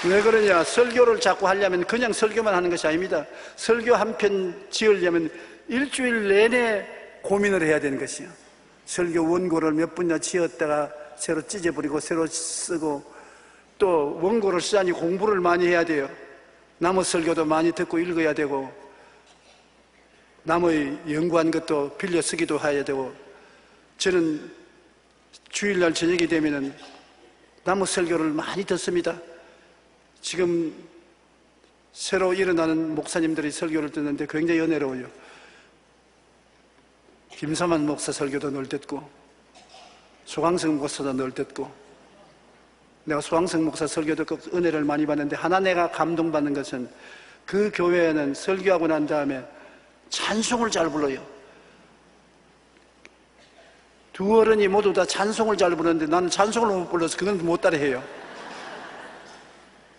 왜 그러냐? 설교를 자꾸 하려면 그냥 설교만 하는 것이 아닙니다. 설교 한 편 지으려면 일주일 내내 고민을 해야 되는 것이요. 설교 원고를 몇 분이나 지었다가 새로 찢어버리고 새로 쓰고 또 원고를 쓰자니 공부를 많이 해야 돼요. 남의 설교도 많이 듣고 읽어야 되고 남의 연구한 것도 빌려 쓰기도 해야 되고 저는 주일날 저녁이 되면은 남의 설교를 많이 듣습니다. 지금 새로 일어나는 목사님들이 설교를 듣는데 굉장히 은혜로워요. 김사만 목사 설교도 늘 듣고 소강성 목사도 늘 듣고 내가 소강성 목사 설교 듣고 은혜를 많이 받는데 하나 내가 감동받는 것은 그 교회에는 설교하고 난 다음에 찬송을 잘 불러요. 두 어른이 모두 다 찬송을 잘 부르는데 나는 찬송을 못 불러서 그건 못 따라해요.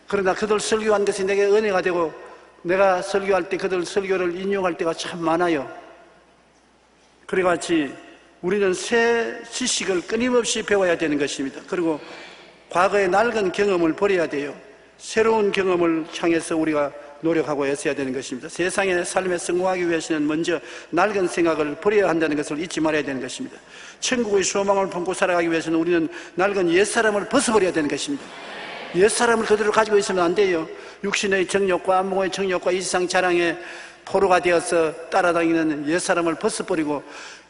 그러나 그들 설교한 것이 내게 은혜가 되고 내가 설교할 때 그들 설교를 인용할 때가 참 많아요. 그래같이 우리는 새 지식을 끊임없이 배워야 되는 것입니다. 그리고 과거의 낡은 경험을 버려야 돼요. 새로운 경험을 향해서 우리가 노력하고 애써야 되는 것입니다. 세상의 삶에 성공하기 위해서는 먼저 낡은 생각을 버려야 한다는 것을 잊지 말아야 되는 것입니다. 천국의 소망을 품고 살아가기 위해서는 우리는 낡은 옛사람을 벗어버려야 되는 것입니다. 옛사람을 그대로 가지고 있으면 안 돼요. 육신의 정욕과 안목의 정욕과 이 세상 자랑에 포로가 되어서 따라다니는 옛사람을 벗어버리고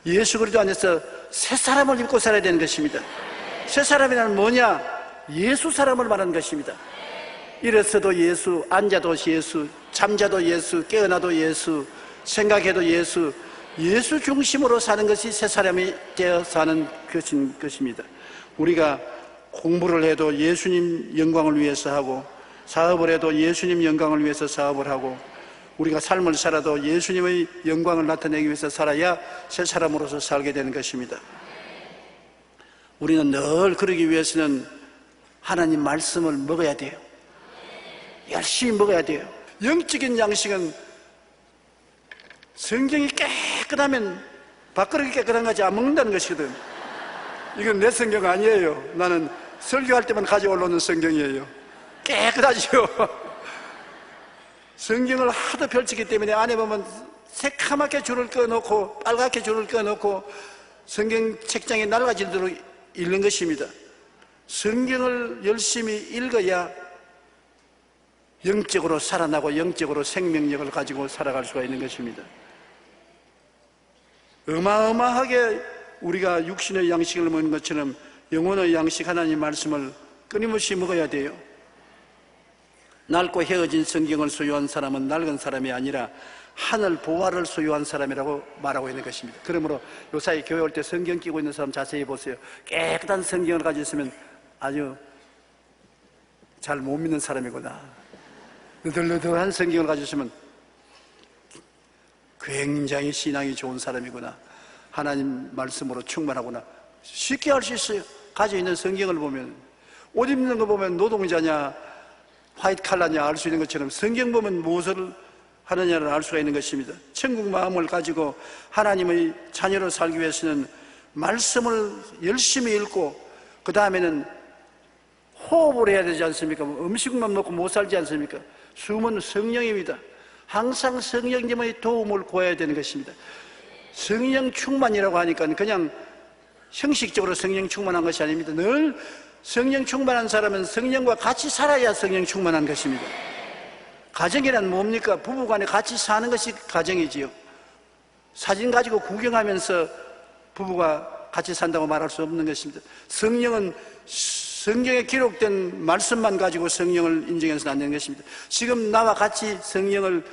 예수 그리스도 안에서 새사람을 입고 살아야 되는 것입니다. 새사람이란 뭐냐? 예수 사람을 말하는 것입니다. 일어서도 예수, 앉아도 예수, 잠자도 예수, 깨어나도 예수, 생각해도 예수, 예수 중심으로 사는 것이 새사람이 되어 사는 것입니다. 우리가 공부를 해도 예수님 영광을 위해서 하고 사업을 해도 예수님 영광을 위해서 사업을 하고 우리가 삶을 살아도 예수님의 영광을 나타내기 위해서 살아야 새 사람으로서 살게 되는 것입니다. 우리는 늘 그러기 위해서는 하나님 말씀을 먹어야 돼요. 열심히 먹어야 돼요. 영적인 양식은 성경이 깨끗하면 밥그릇이 깨끗한 거지 안 먹는다는 것이거든. 이건 내 성경 아니에요. 나는 설교할 때만 가져올라오는 성경이에요. 깨끗하지요. 성경을 하도 펼치기 때문에 안에 보면 새카맣게 줄을 꺼놓고 빨갛게 줄을 꺼놓고 성경 책장에 낡아지도록 읽는 것입니다. 성경을 열심히 읽어야 영적으로 살아나고 영적으로 생명력을 가지고 살아갈 수가 있는 것입니다. 어마어마하게 우리가 육신의 양식을 먹는 것처럼 영혼의 양식 하나님 말씀을 끊임없이 먹어야 돼요. 낡고 헤어진 성경을 소유한 사람은 낡은 사람이 아니라 하늘 보화를 소유한 사람이라고 말하고 있는 것입니다. 그러므로 요사이 교회 올 때 성경 끼고 있는 사람 자세히 보세요. 깨끗한 성경을 가지고 있으면 아주 잘 못 믿는 사람이구나. 느들느들한 성경을 가지고 있으면 굉장히 신앙이 좋은 사람이구나. 하나님 말씀으로 충만하구나. 쉽게 알 수 있어요. 가지고 있는 성경을 보면. 옷 입는 거 보면 노동자냐 화이트 칼라냐 알 수 있는 것처럼 성경 보면 무엇을 하느냐를 알 수가 있는 것입니다. 천국 마음을 가지고 하나님의 자녀로 살기 위해서는 말씀을 열심히 읽고 그 다음에는 호흡을 해야 되지 않습니까? 음식만 먹고 못 살지 않습니까? 숨은 성령입니다. 항상 성령님의 도움을 구해야 되는 것입니다. 성령 충만이라고 하니까 그냥 형식적으로 성령 충만한 것이 아닙니다. 늘 성령 충만한 사람은 성령과 같이 살아야 성령 충만한 것입니다. 가정이란 뭡니까? 부부간에 같이 사는 것이 가정이지요. 사진 가지고 구경하면서 부부가 같이 산다고 말할 수 없는 것입니다. 성령은 성경에 기록된 말씀만 가지고 성령을 인정해서는 안 되는 것입니다. 지금 나와 같이 성령을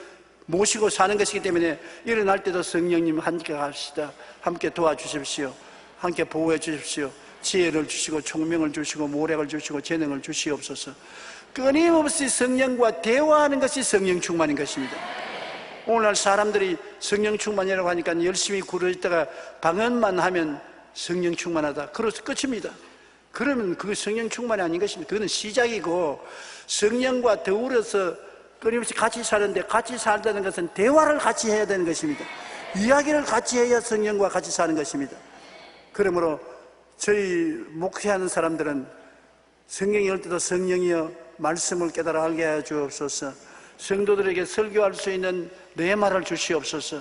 모시고 사는 것이기 때문에 일어날 때도 성령님 함께 갑시다. 함께 도와주십시오. 함께 보호해 주십시오. 지혜를 주시고 총명을 주시고 모략을 주시고 재능을 주시옵소서. 끊임없이 성령과 대화하는 것이 성령 충만인 것입니다. 오늘날 사람들이 성령 충만이라고 하니까 열심히 굴어있다가 방언만 하면 성령 충만하다, 그래서 끝입니다. 그러면 그게 성령 충만이 아닌 것입니다. 그거는 시작이고, 성령과 더불어서 끊임없이 같이 사는데, 같이 살다는 것은 대화를 같이 해야 되는 것입니다. 이야기를 같이 해야 성령과 같이 사는 것입니다. 그러므로 저희 목회하는 사람들은 성경이 올 때도 성령이여 말씀을 깨달아 알게 하여 주옵소서. 성도들에게 설교할 수 있는 레마를 주시옵소서.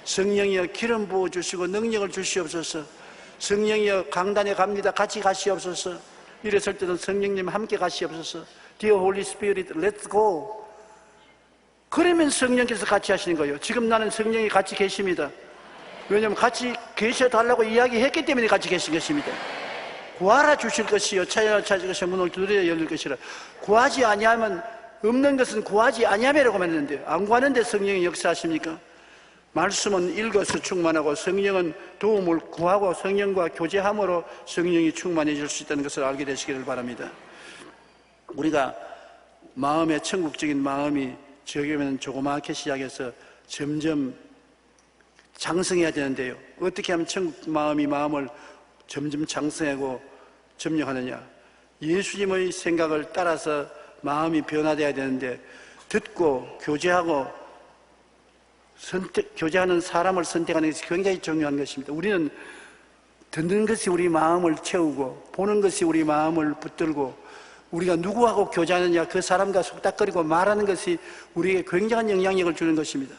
성령이여 기름 부어 주시고 능력을 주시옵소서. 성령이여 강단에 갑니다. 같이 가시옵소서. 이랬을 때는 성령님 함께 가시옵소서. Dear Holy Spirit, let's go. 그러면 성령께서 같이 하시는 거예요. 지금 나는 성령이 같이 계십니다. 왜냐하면 같이 계셔달라고 이야기했기 때문에 같이 계신 것입니다. 구하라 주실 것이요 찾으라 찾을 것이요 문을 두드려 열릴 것이라. 구하지 아니하면, 없는 것은 구하지 아니하면이라고 말했는데 안 구하는데 성령이 역사하십니까? 말씀은 읽어서 충만하고 성령은 도움을 구하고 성령과 교제함으로 성령이 충만해질 수 있다는 것을 알게 되시기를 바랍니다. 우리가 마음의 천국적인 마음이 저기면 조그맣게 시작해서 점점 장성해야 되는데요. 어떻게 하면 천국 마음을 점점 장성하고 점령하느냐? 예수님의 생각을 따라서 마음이 변화되어야 되는데, 듣고 교제하고 교제하는 사람을 선택하는 것이 굉장히 중요한 것입니다. 우리는 듣는 것이 우리 마음을 채우고 보는 것이 우리 마음을 붙들고, 우리가 누구하고 교제하느냐, 그 사람과 속닥거리고 말하는 것이 우리에게 굉장한 영향력을 주는 것입니다.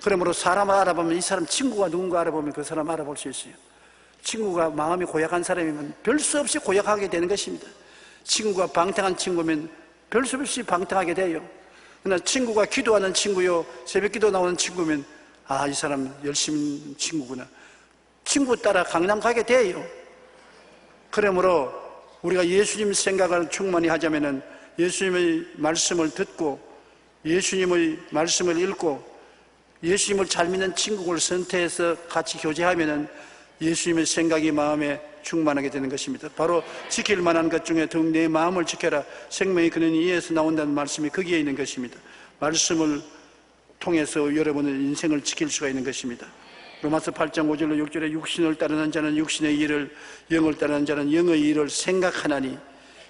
그러므로 사람을 알아보면, 이 사람 친구가 누군가 알아보면 그 사람 알아볼 수 있어요. 친구가 마음이 고약한 사람이면 별 수 없이 고약하게 되는 것입니다. 친구가 방탕한 친구면 별 수 없이 방탕하게 돼요. 그러나 친구가 기도하는 친구요, 새벽기도 나오는 친구면 이 사람 열심히 친구구나. 친구 따라 강남 가게 돼요. 그러므로 우리가 예수님 생각을 충만히 하자면은 예수님의 말씀을 듣고 예수님의 말씀을 읽고 예수님을 잘 믿는 친구를 선택해서 같이 교제하면은 예수님의 생각이 마음에 충만하게 되는 것입니다. 바로 지킬 만한 것 중에 더욱 내 마음을 지켜라. 생명의 근원이 이에서 나온다는 말씀이 거기에 있는 것입니다. 말씀을 통해서 여러분의 인생을 지킬 수가 있는 것입니다. 로마서 8장 5절로 6절에 육신을 따르는 자는 육신의 일을, 영을 따르는 자는 영의 일을 생각하나니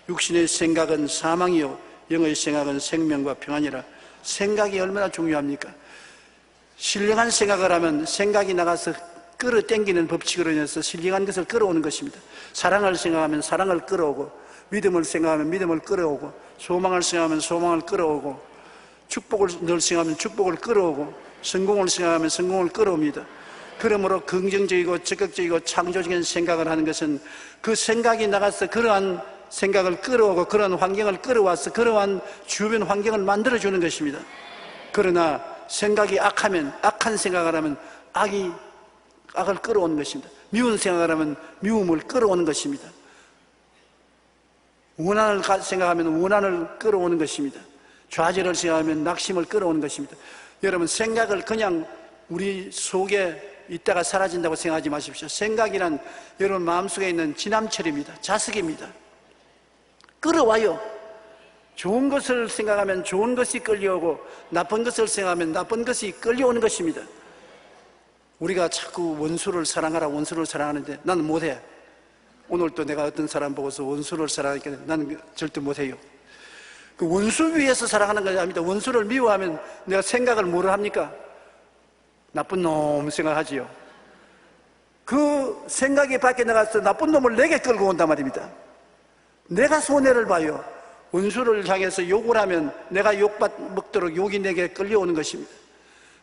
육신의 생각은 사망이요 영의 생각은 생명과 평안이라. 생각이 얼마나 중요합니까? 신령한 생각을 하면 생각이 나가서 끌어당기는 법칙으로 인해서 신령한 것을 끌어오는 것입니다. 사랑을 생각하면 사랑을 끌어오고, 믿음을 생각하면 믿음을 끌어오고, 소망을 생각하면 소망을 끌어오고, 축복을 늘 생각하면 축복을 끌어오고, 성공을 생각하면 성공을 끌어옵니다. 그러므로 긍정적이고 적극적이고 창조적인 생각을 하는 것은 그 생각이 나가서 그러한 생각을 끌어오고 그러한 환경을 끌어와서 그러한 주변 환경을 만들어주는 것입니다. 그러나 생각이 악하면, 악한 생각을 하면 악을 끌어오는 것입니다. 미운 생각을 하면 미움을 끌어오는 것입니다. 원한을 생각하면 원한을 끌어오는 것입니다. 좌절을 생각하면 낙심을 끌어오는 것입니다. 여러분, 생각을 그냥 우리 속에 있다가 사라진다고 생각하지 마십시오. 생각이란 여러분 마음속에 있는 지남철입니다. 자석입니다. 끌어와요. 좋은 것을 생각하면 좋은 것이 끌려오고 나쁜 것을 생각하면 나쁜 것이 끌려오는 것입니다. 우리가 자꾸 원수를 사랑하라, 원수를 사랑하는데 나는 못해. 오늘 또 내가 어떤 사람 보고서 원수를 사랑하니까 나는 절대 못해요. 그 원수 위해서 사랑하는 것이 아닙니다. 원수를 미워하면 내가 생각을 뭐를 합니까? 나쁜 놈 생각하지요. 그 생각이 밖에 나가서 나쁜 놈을 내게 끌고 온단 말입니다. 내가 손해를 봐요. 원수를 향해서 욕을 하면 내가 욕먹도록 욕이 내게 끌려오는 것입니다.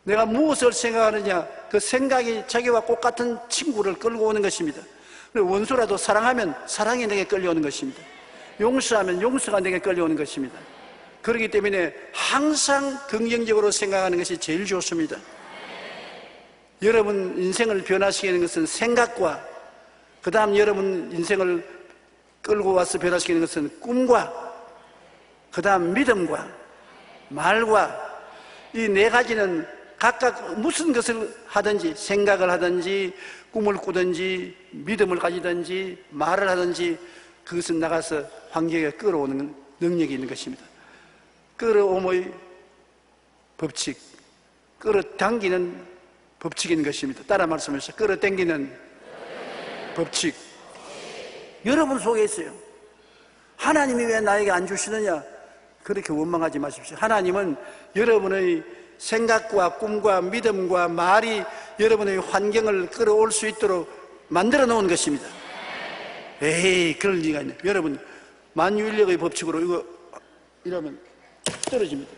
내가 무엇을 생각하느냐, 그 생각이 자기와 똑같은 친구를 끌고 오는 것입니다. 원수라도 사랑하면 사랑이 내게 끌려오는 것입니다. 용서하면 용서가 내게 끌려오는 것입니다. 그렇기 때문에 항상 긍정적으로 생각하는 것이 제일 좋습니다. 여러분 인생을 변화시키는 것은 생각과 그 다음 여러분 인생을 끌고 와서 변화시키는 것은 꿈과 그 다음 믿음과 말과 이 네 가지는 각각 무슨 것을 하든지, 생각을 하든지 꿈을 꾸든지 믿음을 가지든지 말을 하든지 그것은 나가서 환경에 끌어오는 능력이 있는 것입니다. 끌어옴의 법칙, 끌어당기는 법칙이 있는 것입니다. 따라 말씀하시죠. 끌어당기는 법칙. 여러분 속에 있어요. 하나님이 왜 나에게 안 주시느냐? 그렇게 원망하지 마십시오. 하나님은 여러분의 생각과 꿈과 믿음과 말이 여러분의 환경을 끌어올 수 있도록 만들어 놓은 것입니다. 에이, 그럴 리가 있네. 여러분, 만유인력의 법칙으로 이거 이러면 떨어집니다.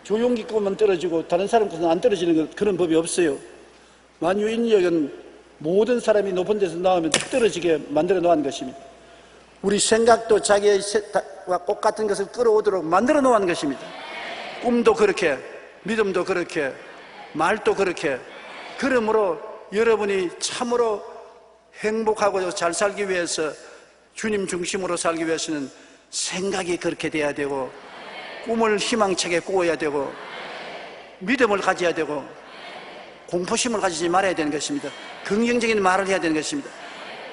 조용기 거만 떨어지고 다른 사람 것은 안 떨어지는 그런 법이 없어요. 만유인력은 모든 사람이 높은 데서 나오면 떨어지게 만들어 놓은 것입니다. 우리 생각도 자기의 똑같은 것을 끌어오도록 만들어 놓은 것입니다. 꿈도 그렇게, 믿음도 그렇게, 말도 그렇게. 그러므로 여러분이 참으로 행복하고 잘 살기 위해서, 주님 중심으로 살기 위해서는 생각이 그렇게 돼야 되고, 꿈을 희망차게 꾸어야 되고, 믿음을 가져야 되고, 공포심을 가지지 말아야 되는 것입니다. 긍정적인 말을 해야 되는 것입니다.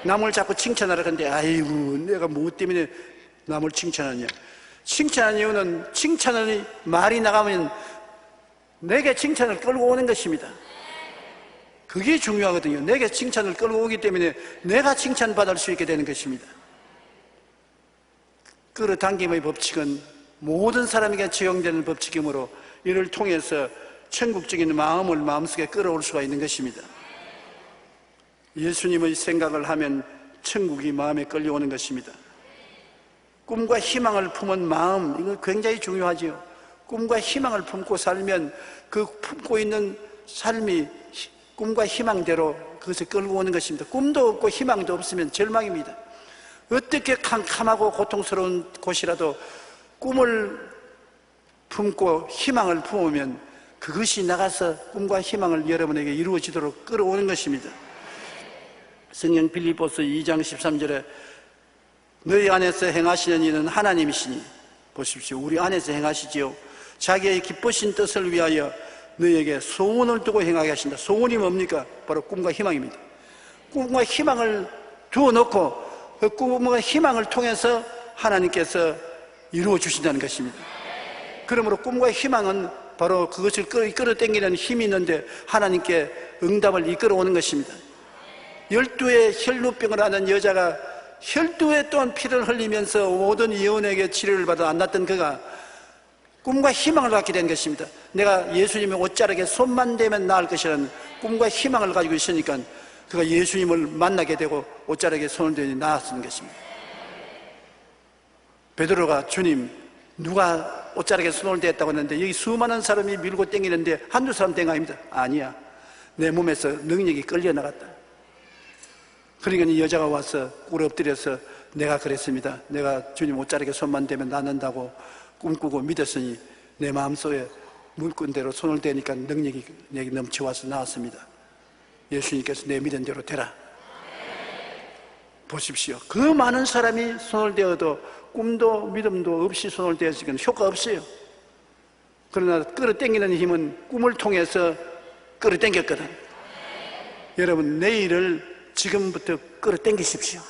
남을 자꾸 칭찬하라 그러는데, 아이고, 내가 뭐 때문에 남을 칭찬하냐? 칭찬하는 이유는 칭찬의 말이 나가면 내게 칭찬을 끌고 오는 것입니다. 그게 중요하거든요. 내게 칭찬을 끌고 오기 때문에 내가 칭찬받을 수 있게 되는 것입니다. 끌어당김의 법칙은 모든 사람에게 적용되는 법칙이므로 이를 통해서 천국적인 마음을 마음속에 끌어올 수가 있는 것입니다. 예수님의 생각을 하면 천국이 마음에 끌려오는 것입니다. 꿈과 희망을 품은 마음, 이거 굉장히 중요하지요. 꿈과 희망을 품고 살면 그 품고 있는 삶이 꿈과 희망대로 그것을 끌고 오는 것입니다. 꿈도 없고 희망도 없으면 절망입니다. 어떻게 캄캄하고 고통스러운 곳이라도 꿈을 품고 희망을 품으면 그것이 나가서 꿈과 희망을 여러분에게 이루어지도록 끌어오는 것입니다. 성경 빌립보서 2장 13절에 너희 안에서 행하시는 이는 하나님이시니, 보십시오. 우리 안에서 행하시지요. 자기의 기쁘신 뜻을 위하여 너희에게 소원을 두고 행하게 하신다. 소원이 뭡니까? 바로 꿈과 희망입니다. 꿈과 희망을 두어놓고 그 꿈과 희망을 통해서 하나님께서 이루어 주신다는 것입니다. 그러므로 꿈과 희망은 바로 그것을 끌어당기는 힘이 있는데 하나님께 응답을 이끌어오는 것입니다. 12의 혈루병을 하는 여자가 12회 동안 피를 흘리면서 모든 예언에게 치료를 받아 안 낫던 그가 꿈과 희망을 갖게 된 것입니다. 내가 예수님의 옷자락에 손만 대면 나을 것이라는 꿈과 희망을 가지고 있으니까 그가 예수님을 만나게 되고 옷자락에 손을 대니 나았던 것입니다. 베드로가 주님, 누가 옷자락에 손을 댔다고 했는데 여기 수많은 사람이 밀고 땡기는데 한두 사람 땡 아닙니다. 아니야, 내 몸에서 능력이 끌려나갔다. 그러니까 이 여자가 와서 꿇어 엎드려서 내가 그랬습니다. 내가 주님 옷자락에 손만 대면 낫는다고 꿈꾸고 믿었으니 내 마음속에 물건대로 손을 대니까 능력이 내게 넘쳐와서 나왔습니다. 예수님께서 내 믿은 대로 되라. 보십시오. 그 많은 사람이 손을 대어도 꿈도 믿음도 없이 손을 대었으니까 효과 없어요. 그러나 끌어당기는 힘은 꿈을 통해서 끌어당겼거든. 여러분, 내일을 지금부터 끌어당기십시오.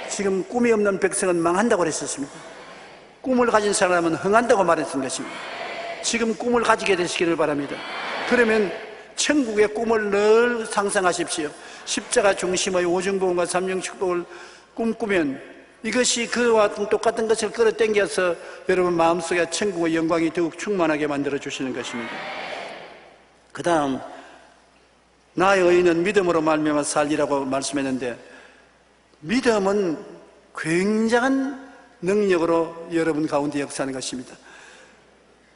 지금 꿈이 없는 백성은 망한다고 그랬었습니다. 꿈을 가진 사람은 흥한다고 말했던 것입니다. 지금 꿈을 가지게 되시기를 바랍니다. 그러면 천국의 꿈을 늘 상상하십시오. 십자가 중심의 오중복음과 삼중축복을 꿈꾸면 이것이 그와 똑같은 것을 끌어당겨서 여러분 마음속에 천국의 영광이 더욱 충만하게 만들어 주시는 것입니다. 그 다음, 나의 의인은 믿음으로 말미암아 살리라고 말씀했는데, 믿음은 굉장한 능력으로 여러분 가운데 역사하는 것입니다.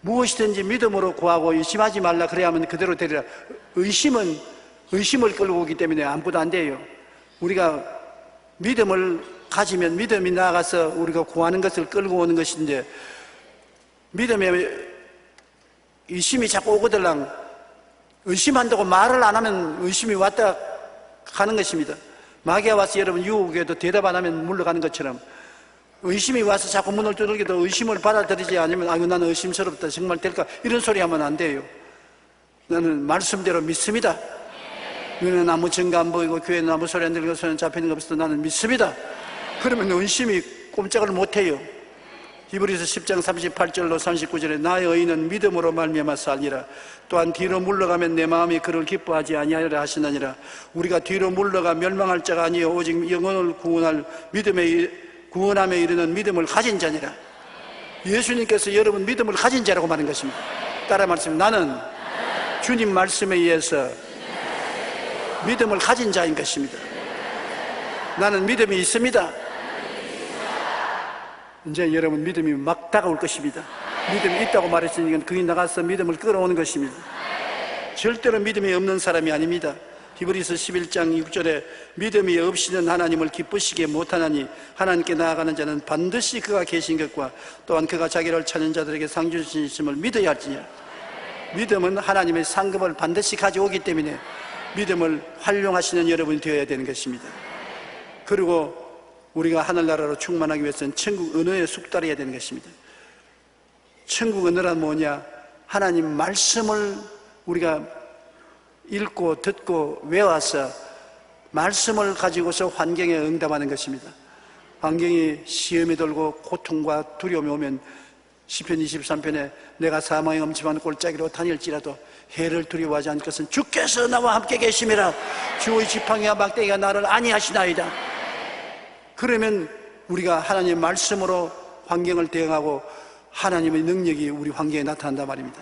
무엇이든지 믿음으로 구하고 의심하지 말라 그래야 하면 그대로 되리라. 의심은 의심을 끌고 오기 때문에 아무것도 안 돼요. 우리가 믿음을 가지면 믿음이 나아가서 우리가 구하는 것을 끌고 오는 것인데, 믿음에 의심이 자꾸 오거들랑 의심한다고 말을 안 하면 의심이 왔다 가는 것입니다. 마귀가 와서 여러분 유혹에도 대답 안 하면 물러가는 것처럼 의심이 와서 자꾸 문을 두들겨도 의심을 받아들이지 않으면 아유 나는 의심스럽다 정말 될까 이런 소리 하면 안 돼요. 나는 말씀대로 믿습니다. 눈에는 아무 증거 안 보이고 교회는 아무 소리 안 들리고 손에 잡히는 거 없어도 나는 믿습니다. 그러면 의심이 꼼짝을 못해요. 히브리서 10장 38절로 39절에 나의 의인은 믿음으로 말미암아 살리라. 또한 뒤로 물러가면 내 마음이 그를 기뻐하지 아니하리라 하시나니라. 우리가 뒤로 물러가 멸망할 자가 아니요 오직 영혼을 구원함에 이르는 믿음을 가진 자니라. 예수님께서 여러분 믿음을 가진 자라고 말한 것입니다. 따라 말씀, 나는 주님 말씀에 의해서 믿음을 가진 자인 것입니다. 나는 믿음이 있습니다. 이제 여러분 믿음이 막 다가올 것입니다. 믿음이 있다고 말했으니까 그게 나가서 믿음을 끌어오는 것입니다. 절대로 믿음이 없는 사람이 아닙니다. 히브리서 11장 6절에 믿음이 없이는 하나님을 기쁘시게 못하나니 하나님께 나아가는 자는 반드시 그가 계신 것과 또한 그가 자기를 찾는 자들에게 상 주시심을 믿어야 할지니라. 믿음은 하나님의 상급을 반드시 가져오기 때문에 믿음을 활용하시는 여러분이 되어야 되는 것입니다. 그리고 우리가 하늘나라로 충만하기 위해서는 천국 언어에 숙달해야 되는 것입니다. 천국 언어란 뭐냐? 하나님 말씀을 우리가 읽고 듣고 외워서 말씀을 가지고서 환경에 응답하는 것입니다. 환경이 시험이 들고 고통과 두려움이 오면 시편 23편에 내가 사망의 엄침한 골짜기로 다닐지라도 해를 두려워하지 않을 것은 주께서 나와 함께 계심이라. 주의 지팡이와 막대기가 나를 안위하시나이다. 그러면 우리가 하나님의 말씀으로 환경을 대응하고 하나님의 능력이 우리 환경에 나타난단 말입니다.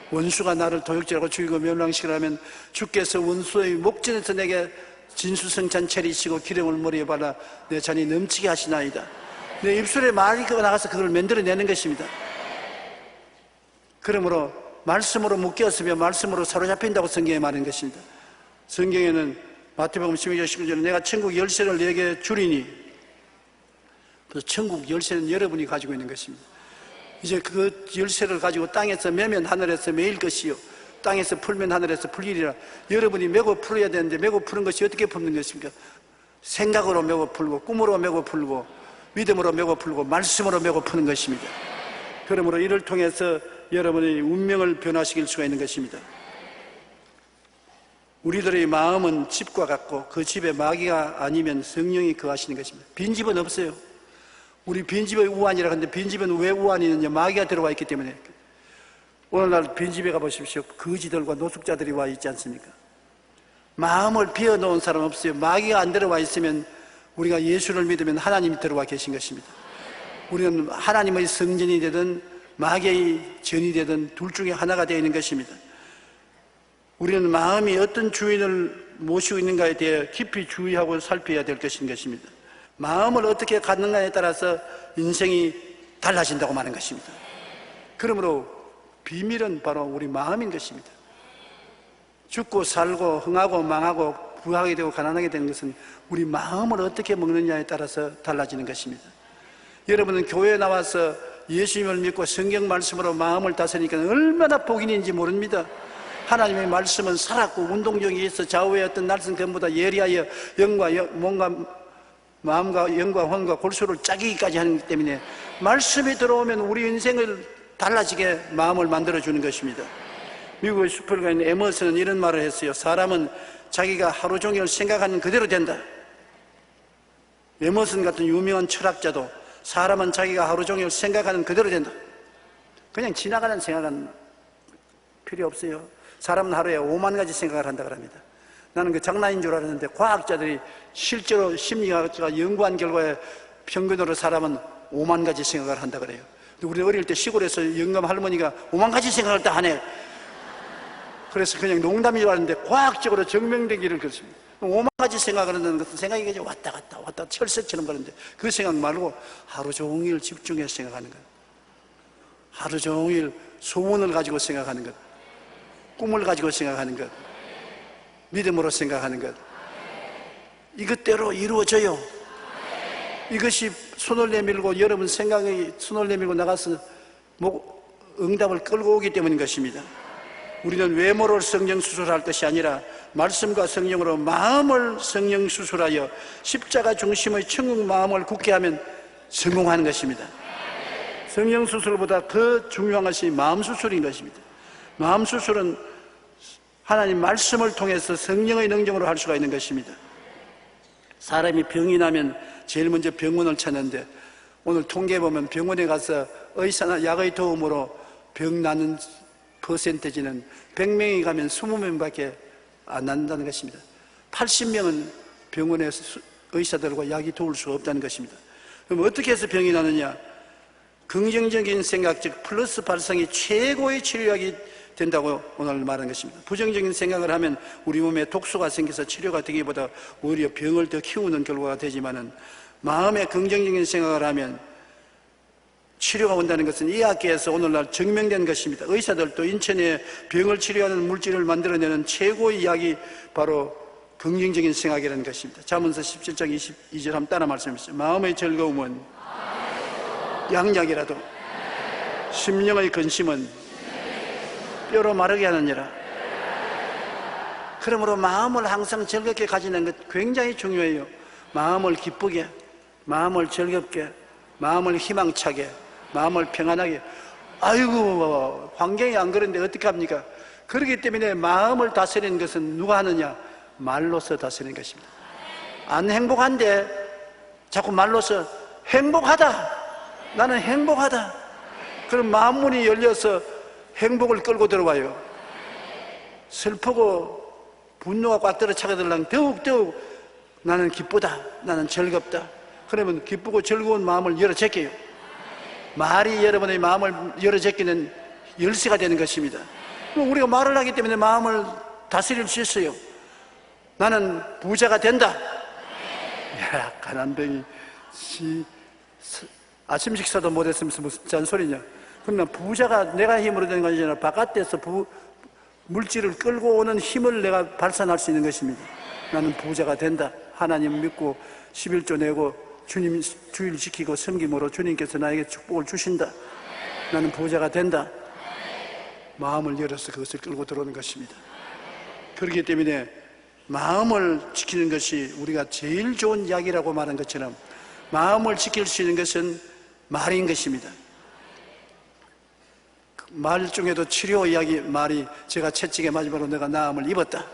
원수가 나를 도역질하고 죽이고 멸망시키라면 주께서 원수의 목전에서 내게 진수성찬 차리시고 기름을 머리에 발라 내 잔이 넘치게 하시나이다. 내 입술에 말이 나가서 그걸 만들어내는 것입니다. 그러므로 말씀으로 묶였으면 말씀으로 사로잡힌다고 성경에 말한 것입니다. 성경에는 마태복음 12장 19절에 내가 천국 열쇠를 내게 주리니, 그래서 천국 열쇠는 여러분이 가지고 있는 것입니다. 이제 그 열쇠를 가지고 땅에서 매면 하늘에서 매일 것이요 땅에서 풀면 하늘에서 풀리리라. 여러분이 메고 풀어야 되는데 메고 푸는 것이 어떻게 푸는 것입니까? 생각으로 메고 풀고 꿈으로 메고 풀고 믿음으로 메고 풀고 말씀으로 메고 푸는 것입니다. 그러므로 이를 통해서 여러분의 운명을 변화시킬 수가 있는 것입니다. 우리들의 마음은 집과 같고 그 집에 마귀가 아니면 성령이 거하시는 것입니다. 빈집은 없어요. 우리 빈집의 우환이라 하는데 빈집은 왜 우환이 있느냐? 마귀가 들어와 있기 때문에. 오늘날 빈집에 가보십시오. 거지들과 노숙자들이 와 있지 않습니까? 마음을 비워놓은 사람 없어요. 마귀가 안 들어와 있으면 우리가 예수를 믿으면 하나님이 들어와 계신 것입니다. 우리는 하나님의 성전이 되든 마귀의 전이 되든 둘 중에 하나가 되어 있는 것입니다. 우리는 마음이 어떤 주인을 모시고 있는가에 대해 깊이 주의하고 살펴야 될 것입니다. 마음을 어떻게 갖는가에 따라서 인생이 달라진다고 말하는 것입니다. 그러므로 비밀은 바로 우리 마음인 것입니다. 죽고 살고 흥하고 망하고 부하게 되고 가난하게 되는 것은 우리 마음을 어떻게 먹느냐에 따라서 달라지는 것입니다. 여러분은 교회에 나와서 예수님을 믿고 성경 말씀으로 마음을 다스리니까 얼마나 복인인지 모릅니다. 하나님의 말씀은 살았고 운동력이 있어 좌우의 어떤 날선 검보다 예리하여 마음과 영과 혼과 골수를 짜기까지 하기 때문에 말씀이 들어오면 우리 인생을 달라지게 마음을 만들어주는 것입니다. 미국의 수필가인 에머슨은 이런 말을 했어요. 사람은 자기가 하루 종일 생각하는 그대로 된다. 에머슨 같은 유명한 철학자도 사람은 자기가 하루 종일 생각하는 그대로 된다. 그냥 지나가는 생각은 필요 없어요. 사람은 하루에 5만 가지 생각을 한다고 합니다. 나는 그 장난인 줄 알았는데 과학자들이 실제로 심리학자가 연구한 결과에 평균으로 사람은 5만 가지 생각을 한다고 그래요. 우리 어릴 때 시골에서 영감 할머니가 5만 가지 생각을 다 하네. 그래서 그냥 농담인 줄 알았는데 과학적으로 증명되기를 그렇습니다. 5만 가지 생각을 하는 것은 생각이 그냥 왔다 갔다 철새처럼 가는데 그 생각 말고 하루 종일 집중해서 생각하는 것, 하루 종일 소원을 가지고 생각하는 것, 꿈을 가지고 생각하는 것, 믿음으로 생각하는 것, 이것대로 이루어져요. 이것이 손을 내밀고 여러분 생각이 손을 내밀고 나가서 응답을 끌고 오기 때문인 것입니다. 우리는 외모를 성령 수술할 것이 아니라 말씀과 성령으로 마음을 성령 수술하여 십자가 중심의 천국 마음을 굳게 하면 성공하는 것입니다. 성형수술보다 더 중요한 것이 마음수술인 것입니다. 마음수술은 하나님 말씀을 통해서 성령의 능력으로 할 수가 있는 것입니다. 사람이 병이 나면 제일 먼저 병원을 찾는데, 오늘 통계에 보면 병원에 가서 의사나 약의 도움으로 병 나는 퍼센테지는 100명이 가면 20명밖에 안 난다는 것입니다. 80명은 병원에 의사들과 약이 도울 수가 없다는 것입니다. 그럼 어떻게 해서 병이 나느냐? 긍정적인 생각, 즉 플러스 발상이 최고의 치료약이 된다고 오늘 말한 것입니다. 부정적인 생각을 하면 우리 몸에 독소가 생겨서 치료가 되기보다 오히려 병을 더 키우는 결과가 되지만은, 마음에 긍정적인 생각을 하면 치료가 온다는 것은 이 학계에서 오늘날 증명된 것입니다. 의사들도 인천에 병을 치료하는 물질을 만들어내는 최고의 약이 바로 긍정적인 생각이라는 것입니다. 잠언서 17장 22절 한번 따라 말씀해주세요. 마음의 즐거움은 양약이라도 심령의 근심은 뼈로 마르게 하느니라. 그러므로 마음을 항상 즐겁게 가지는 것 굉장히 중요해요. 마음을 기쁘게, 마음을 즐겁게, 마음을 희망차게, 마음을 평안하게. 아이고, 환경이 안 그런데 어떡합니까? 그렇기 때문에 마음을 다스리는 것은 누가 하느냐? 말로서 다스리는 것입니다. 안 행복한데 자꾸 말로서 행복하다, 나는 행복하다, 그럼 마음 문이 열려서 행복을 끌고 들어와요. 슬프고 분노가 꽉 들어 차거들랑 더욱더욱 나는 기쁘다, 나는 즐겁다, 그러면 기쁘고 즐거운 마음을 열어 제껴요. 말이 여러분의 마음을 열어 제끼는 열쇠가 되는 것입니다. 우리가 말을 하기 때문에 마음을 다스릴 수 있어요. 나는 부자가 된다. 야, 가난뱅이 아침 식사도 못했으면서 무슨 잔소리냐. 그러나 부자가 내가 힘으로 되는 것이 아니라 바깥에서 물질을 끌고 오는 힘을 내가 발산할 수 있는 것입니다. 나는 부자가 된다. 하나님 믿고 11조 내고 주님 주일 지키고 섬김으로 주님께서 나에게 축복을 주신다. 나는 부자가 된다. 마음을 열어서 그것을 끌고 들어오는 것입니다. 그렇기 때문에 마음을 지키는 것이 우리가 제일 좋은 약이라고 말한 것처럼, 마음을 지킬 수 있는 것은 말인 것입니다. 말 중에도 치료 이야기 말이, 제가 채찍에 맞으므로 내가 나음을 입었다.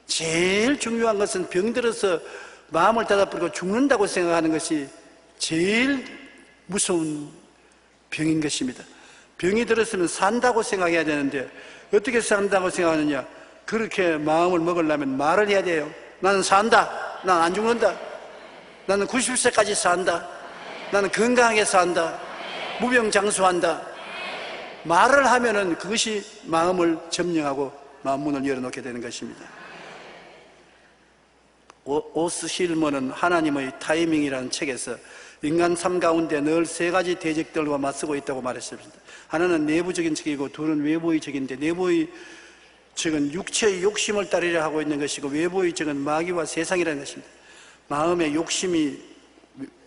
제일 중요한 것은 병들어서 마음을 닫아버리고 죽는다고 생각하는 것이 제일 무서운 병인 것입니다. 병이 들었으면 산다고 생각해야 되는데 어떻게 산다고 생각하느냐? 그렇게 마음을 먹으려면 말을 해야 돼요. 나는 산다, 난 안 죽는다, 나는 90세까지 산다, 나는 건강하게 산다, 무병장수한다. 말을 하면은 그것이 마음을 점령하고 마음 문을 열어놓게 되는 것입니다. 오스 실머는 하나님의 타이밍이라는 책에서 인간 삶 가운데 늘 세 가지 대적들과 맞서고 있다고 말했습니다. 하나는 내부적인 책이고, 둘은 외부의 책인데, 내부의 책은 육체의 욕심을 따르려 하고 있는 것이고, 외부의 책은 마귀와 세상이라는 것입니다. 마음의 욕심이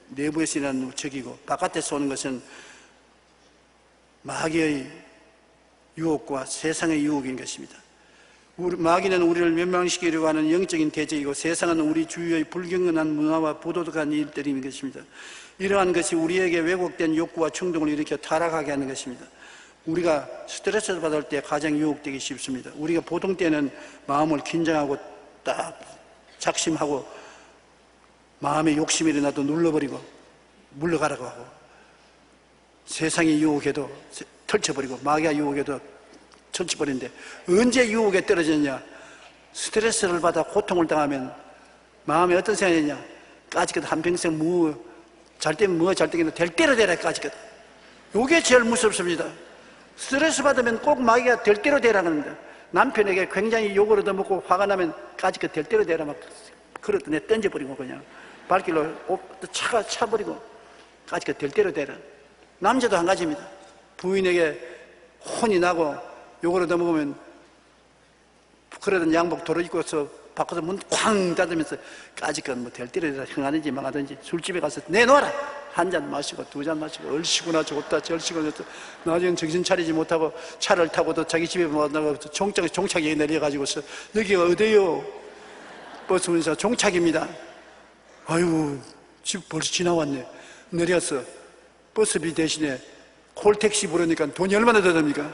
내부에서 일어나는 책이고, 바깥에서 오는 것은 마귀의 유혹과 세상의 유혹인 것입니다. 마귀는 우리를 멸망시키려고 하는 영적인 대적이고, 세상은 우리 주위의 불경건한 문화와 부도덕한 일들인 것입니다. 이러한 것이 우리에게 왜곡된 욕구와 충동을 일으켜 타락하게 하는 것입니다. 우리가 스트레스를 받을 때 가장 유혹되기 쉽습니다. 우리가 보통 때는 마음을 긴장하고 딱 작심하고 마음에 욕심이 일어나도 눌러버리고 물러가라고 하고, 세상이 유혹해도 털쳐버리고 마귀가 유혹해도 털쳐버리는데, 언제 유혹에 떨어졌냐? 스트레스를 받아 고통을 당하면 마음에 어떤 생각이냐? 까짓것 한평생 잘 때면 잘 때면 될 대로 되라. 까짓것. 이게 제일 무섭습니다. 스트레스 받으면 꼭 마귀가 될 대로 되라 그럽니다. 남편에게 굉장히 욕을 얻어먹고 화가 나면 까짓것 될 대로 되라 막 그릇도 내 던져버리고 그냥 발길로 차가 차버리고 까짓것 될 대로 되라. 남자도 한 가지입니다. 부인에게 혼이 나고 욕을 얻어먹으면 그러던 양복 도로 입고서 바꿔서 문 쾅 닫으면서 까짓것 뭐 될 대로 되라. 흥하든지 망하든지 술집에 가서 내놓아라. 한 잔 마시고 두 잔 마시고 얼씨구나 좋다 절씨구나 좋다. 나중에 정신 차리지 못하고 차를 타고도 자기 집에 만나고 종착역에 내려가지고서 여기가 어디요? 버스 운전사 종착입니다. 아유 집 벌써 지나왔네. 내려서 버스비 대신에 콜택시 부르니까 돈이 얼마나 더 듭니까?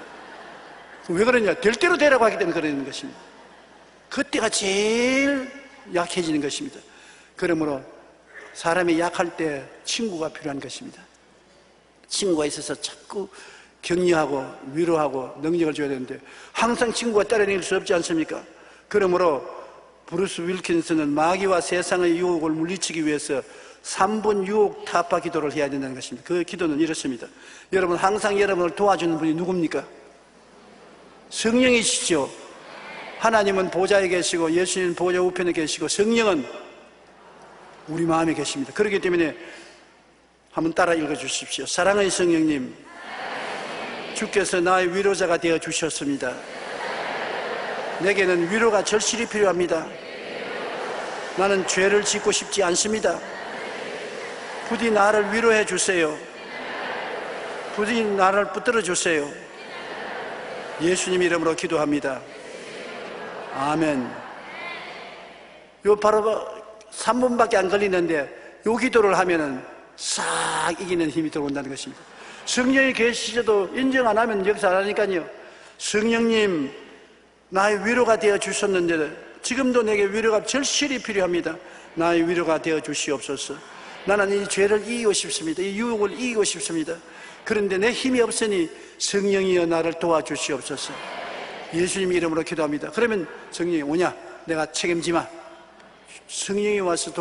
왜 그러냐? 될 대로 되라고 하기 때문에 그러는 것입니다. 그때가 제일 약해지는 것입니다. 그러므로 사람이 약할 때 친구가 필요한 것입니다. 친구가 있어서 자꾸 격려하고 위로하고 능력을 줘야 되는데 항상 친구가 따라다닐 수 없지 않습니까? 그러므로 브루스 윌킨슨은 마귀와 세상의 유혹을 물리치기 위해서 3분 유혹 타파 기도를 해야 된다는 것입니다. 그 기도는 이렇습니다. 여러분, 항상 여러분을 도와주는 분이 누굽니까? 성령이시죠. 하나님은 보좌에 계시고 예수님은 보좌 우편에 계시고 성령은 우리 마음에 계십니다. 그렇기 때문에 한번 따라 읽어주십시오. 사랑의 성령님, 주께서 나의 위로자가 되어 주셨습니다. 내게는 위로가 절실히 필요합니다. 나는 죄를 짓고 싶지 않습니다. 부디 나를 위로해 주세요. 부디 나를 붙들어 주세요. 예수님 이름으로 기도합니다. 아멘. 요 바로 3분밖에 안 걸리는데 요 기도를 하면은 싹 이기는 힘이 들어온다는 것입니다. 성령이 계시셔도 인정 안 하면 역사 안 하니까요. 성령님, 나의 위로가 되어 주셨는데 지금도 내게 위로가 절실히 필요합니다. 나의 위로가 되어 주시옵소서. 나는 이 죄를 이기고 싶습니다. 이 유혹을 이기고 싶습니다. 그런데 내 힘이 없으니 성령이여 나를 도와주시옵소서. 예수님 이름으로 기도합니다. 그러면 성령이 오냐? 내가 책임지마. 성령이 와서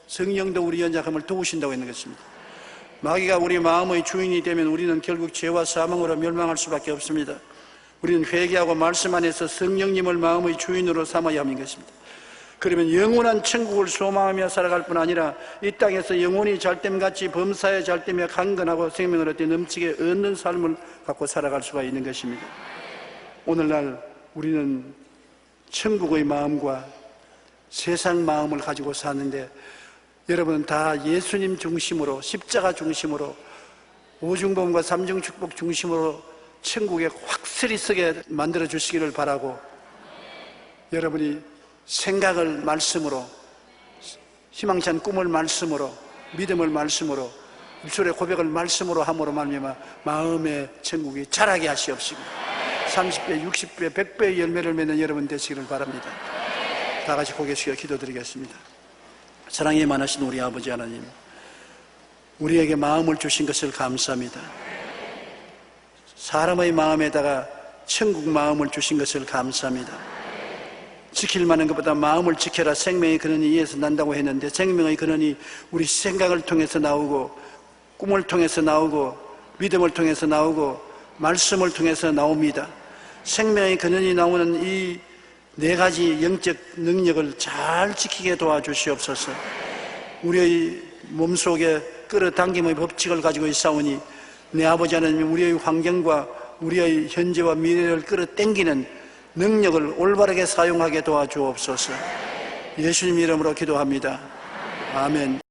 성령도 우리 연약함을 도우신다고 했는 것입니다. 마귀가 우리 마음의 주인이 되면 우리는 결국 죄와 사망으로 멸망할 수밖에 없습니다. 우리는 회개하고 말씀 안에서 성령님을 마음의 주인으로 삼아야 하는 것입니다. 그러면 영원한 천국을 소망하며 살아갈 뿐 아니라 이 땅에서 영원히 잘됨같이 범사에 잘되며 강건하고 생명을 얻되 넘치게 얻는 삶을 갖고 살아갈 수가 있는 것입니다. 오늘날 우리는 천국의 마음과 세상 마음을 가지고 사는데 여러분은 다 예수님 중심으로, 십자가 중심으로, 오중범과 삼중축복 중심으로 천국에 확실히 서게 만들어 주시기를 바라고, 여러분이 생각을 말씀으로, 희망찬 꿈을 말씀으로, 믿음을 말씀으로, 입술의 고백을 말씀으로 함으로 말미암아 마음의 천국이 자라게 하시옵시고 30배, 60배, 100배의 열매를 맺는 여러분 되시기를 바랍니다. 다 같이 고개 숙여 기도드리겠습니다. 사랑이 많으신 우리 아버지 하나님, 우리에게 마음을 주신 것을 감사합니다. 사람의 마음에다가 천국 마음을 주신 것을 감사합니다. 지킬 만한 것보다 마음을 지켜라. 생명의 근원이 이에서 난다고 했는데 생명의 근원이 우리 생각을 통해서 나오고, 꿈을 통해서 나오고, 믿음을 통해서 나오고, 말씀을 통해서 나옵니다. 생명의 근원이 나오는 이 네 가지 영적 능력을 잘 지키게 도와주시옵소서. 우리의 몸속에 끌어당김의 법칙을 가지고 있사오니 내 아버지 하나님, 우리의 환경과 우리의 현재와 미래를 끌어당기는 능력을 올바르게 사용하게 도와주옵소서. 예수님 이름으로 기도합니다. 아멘.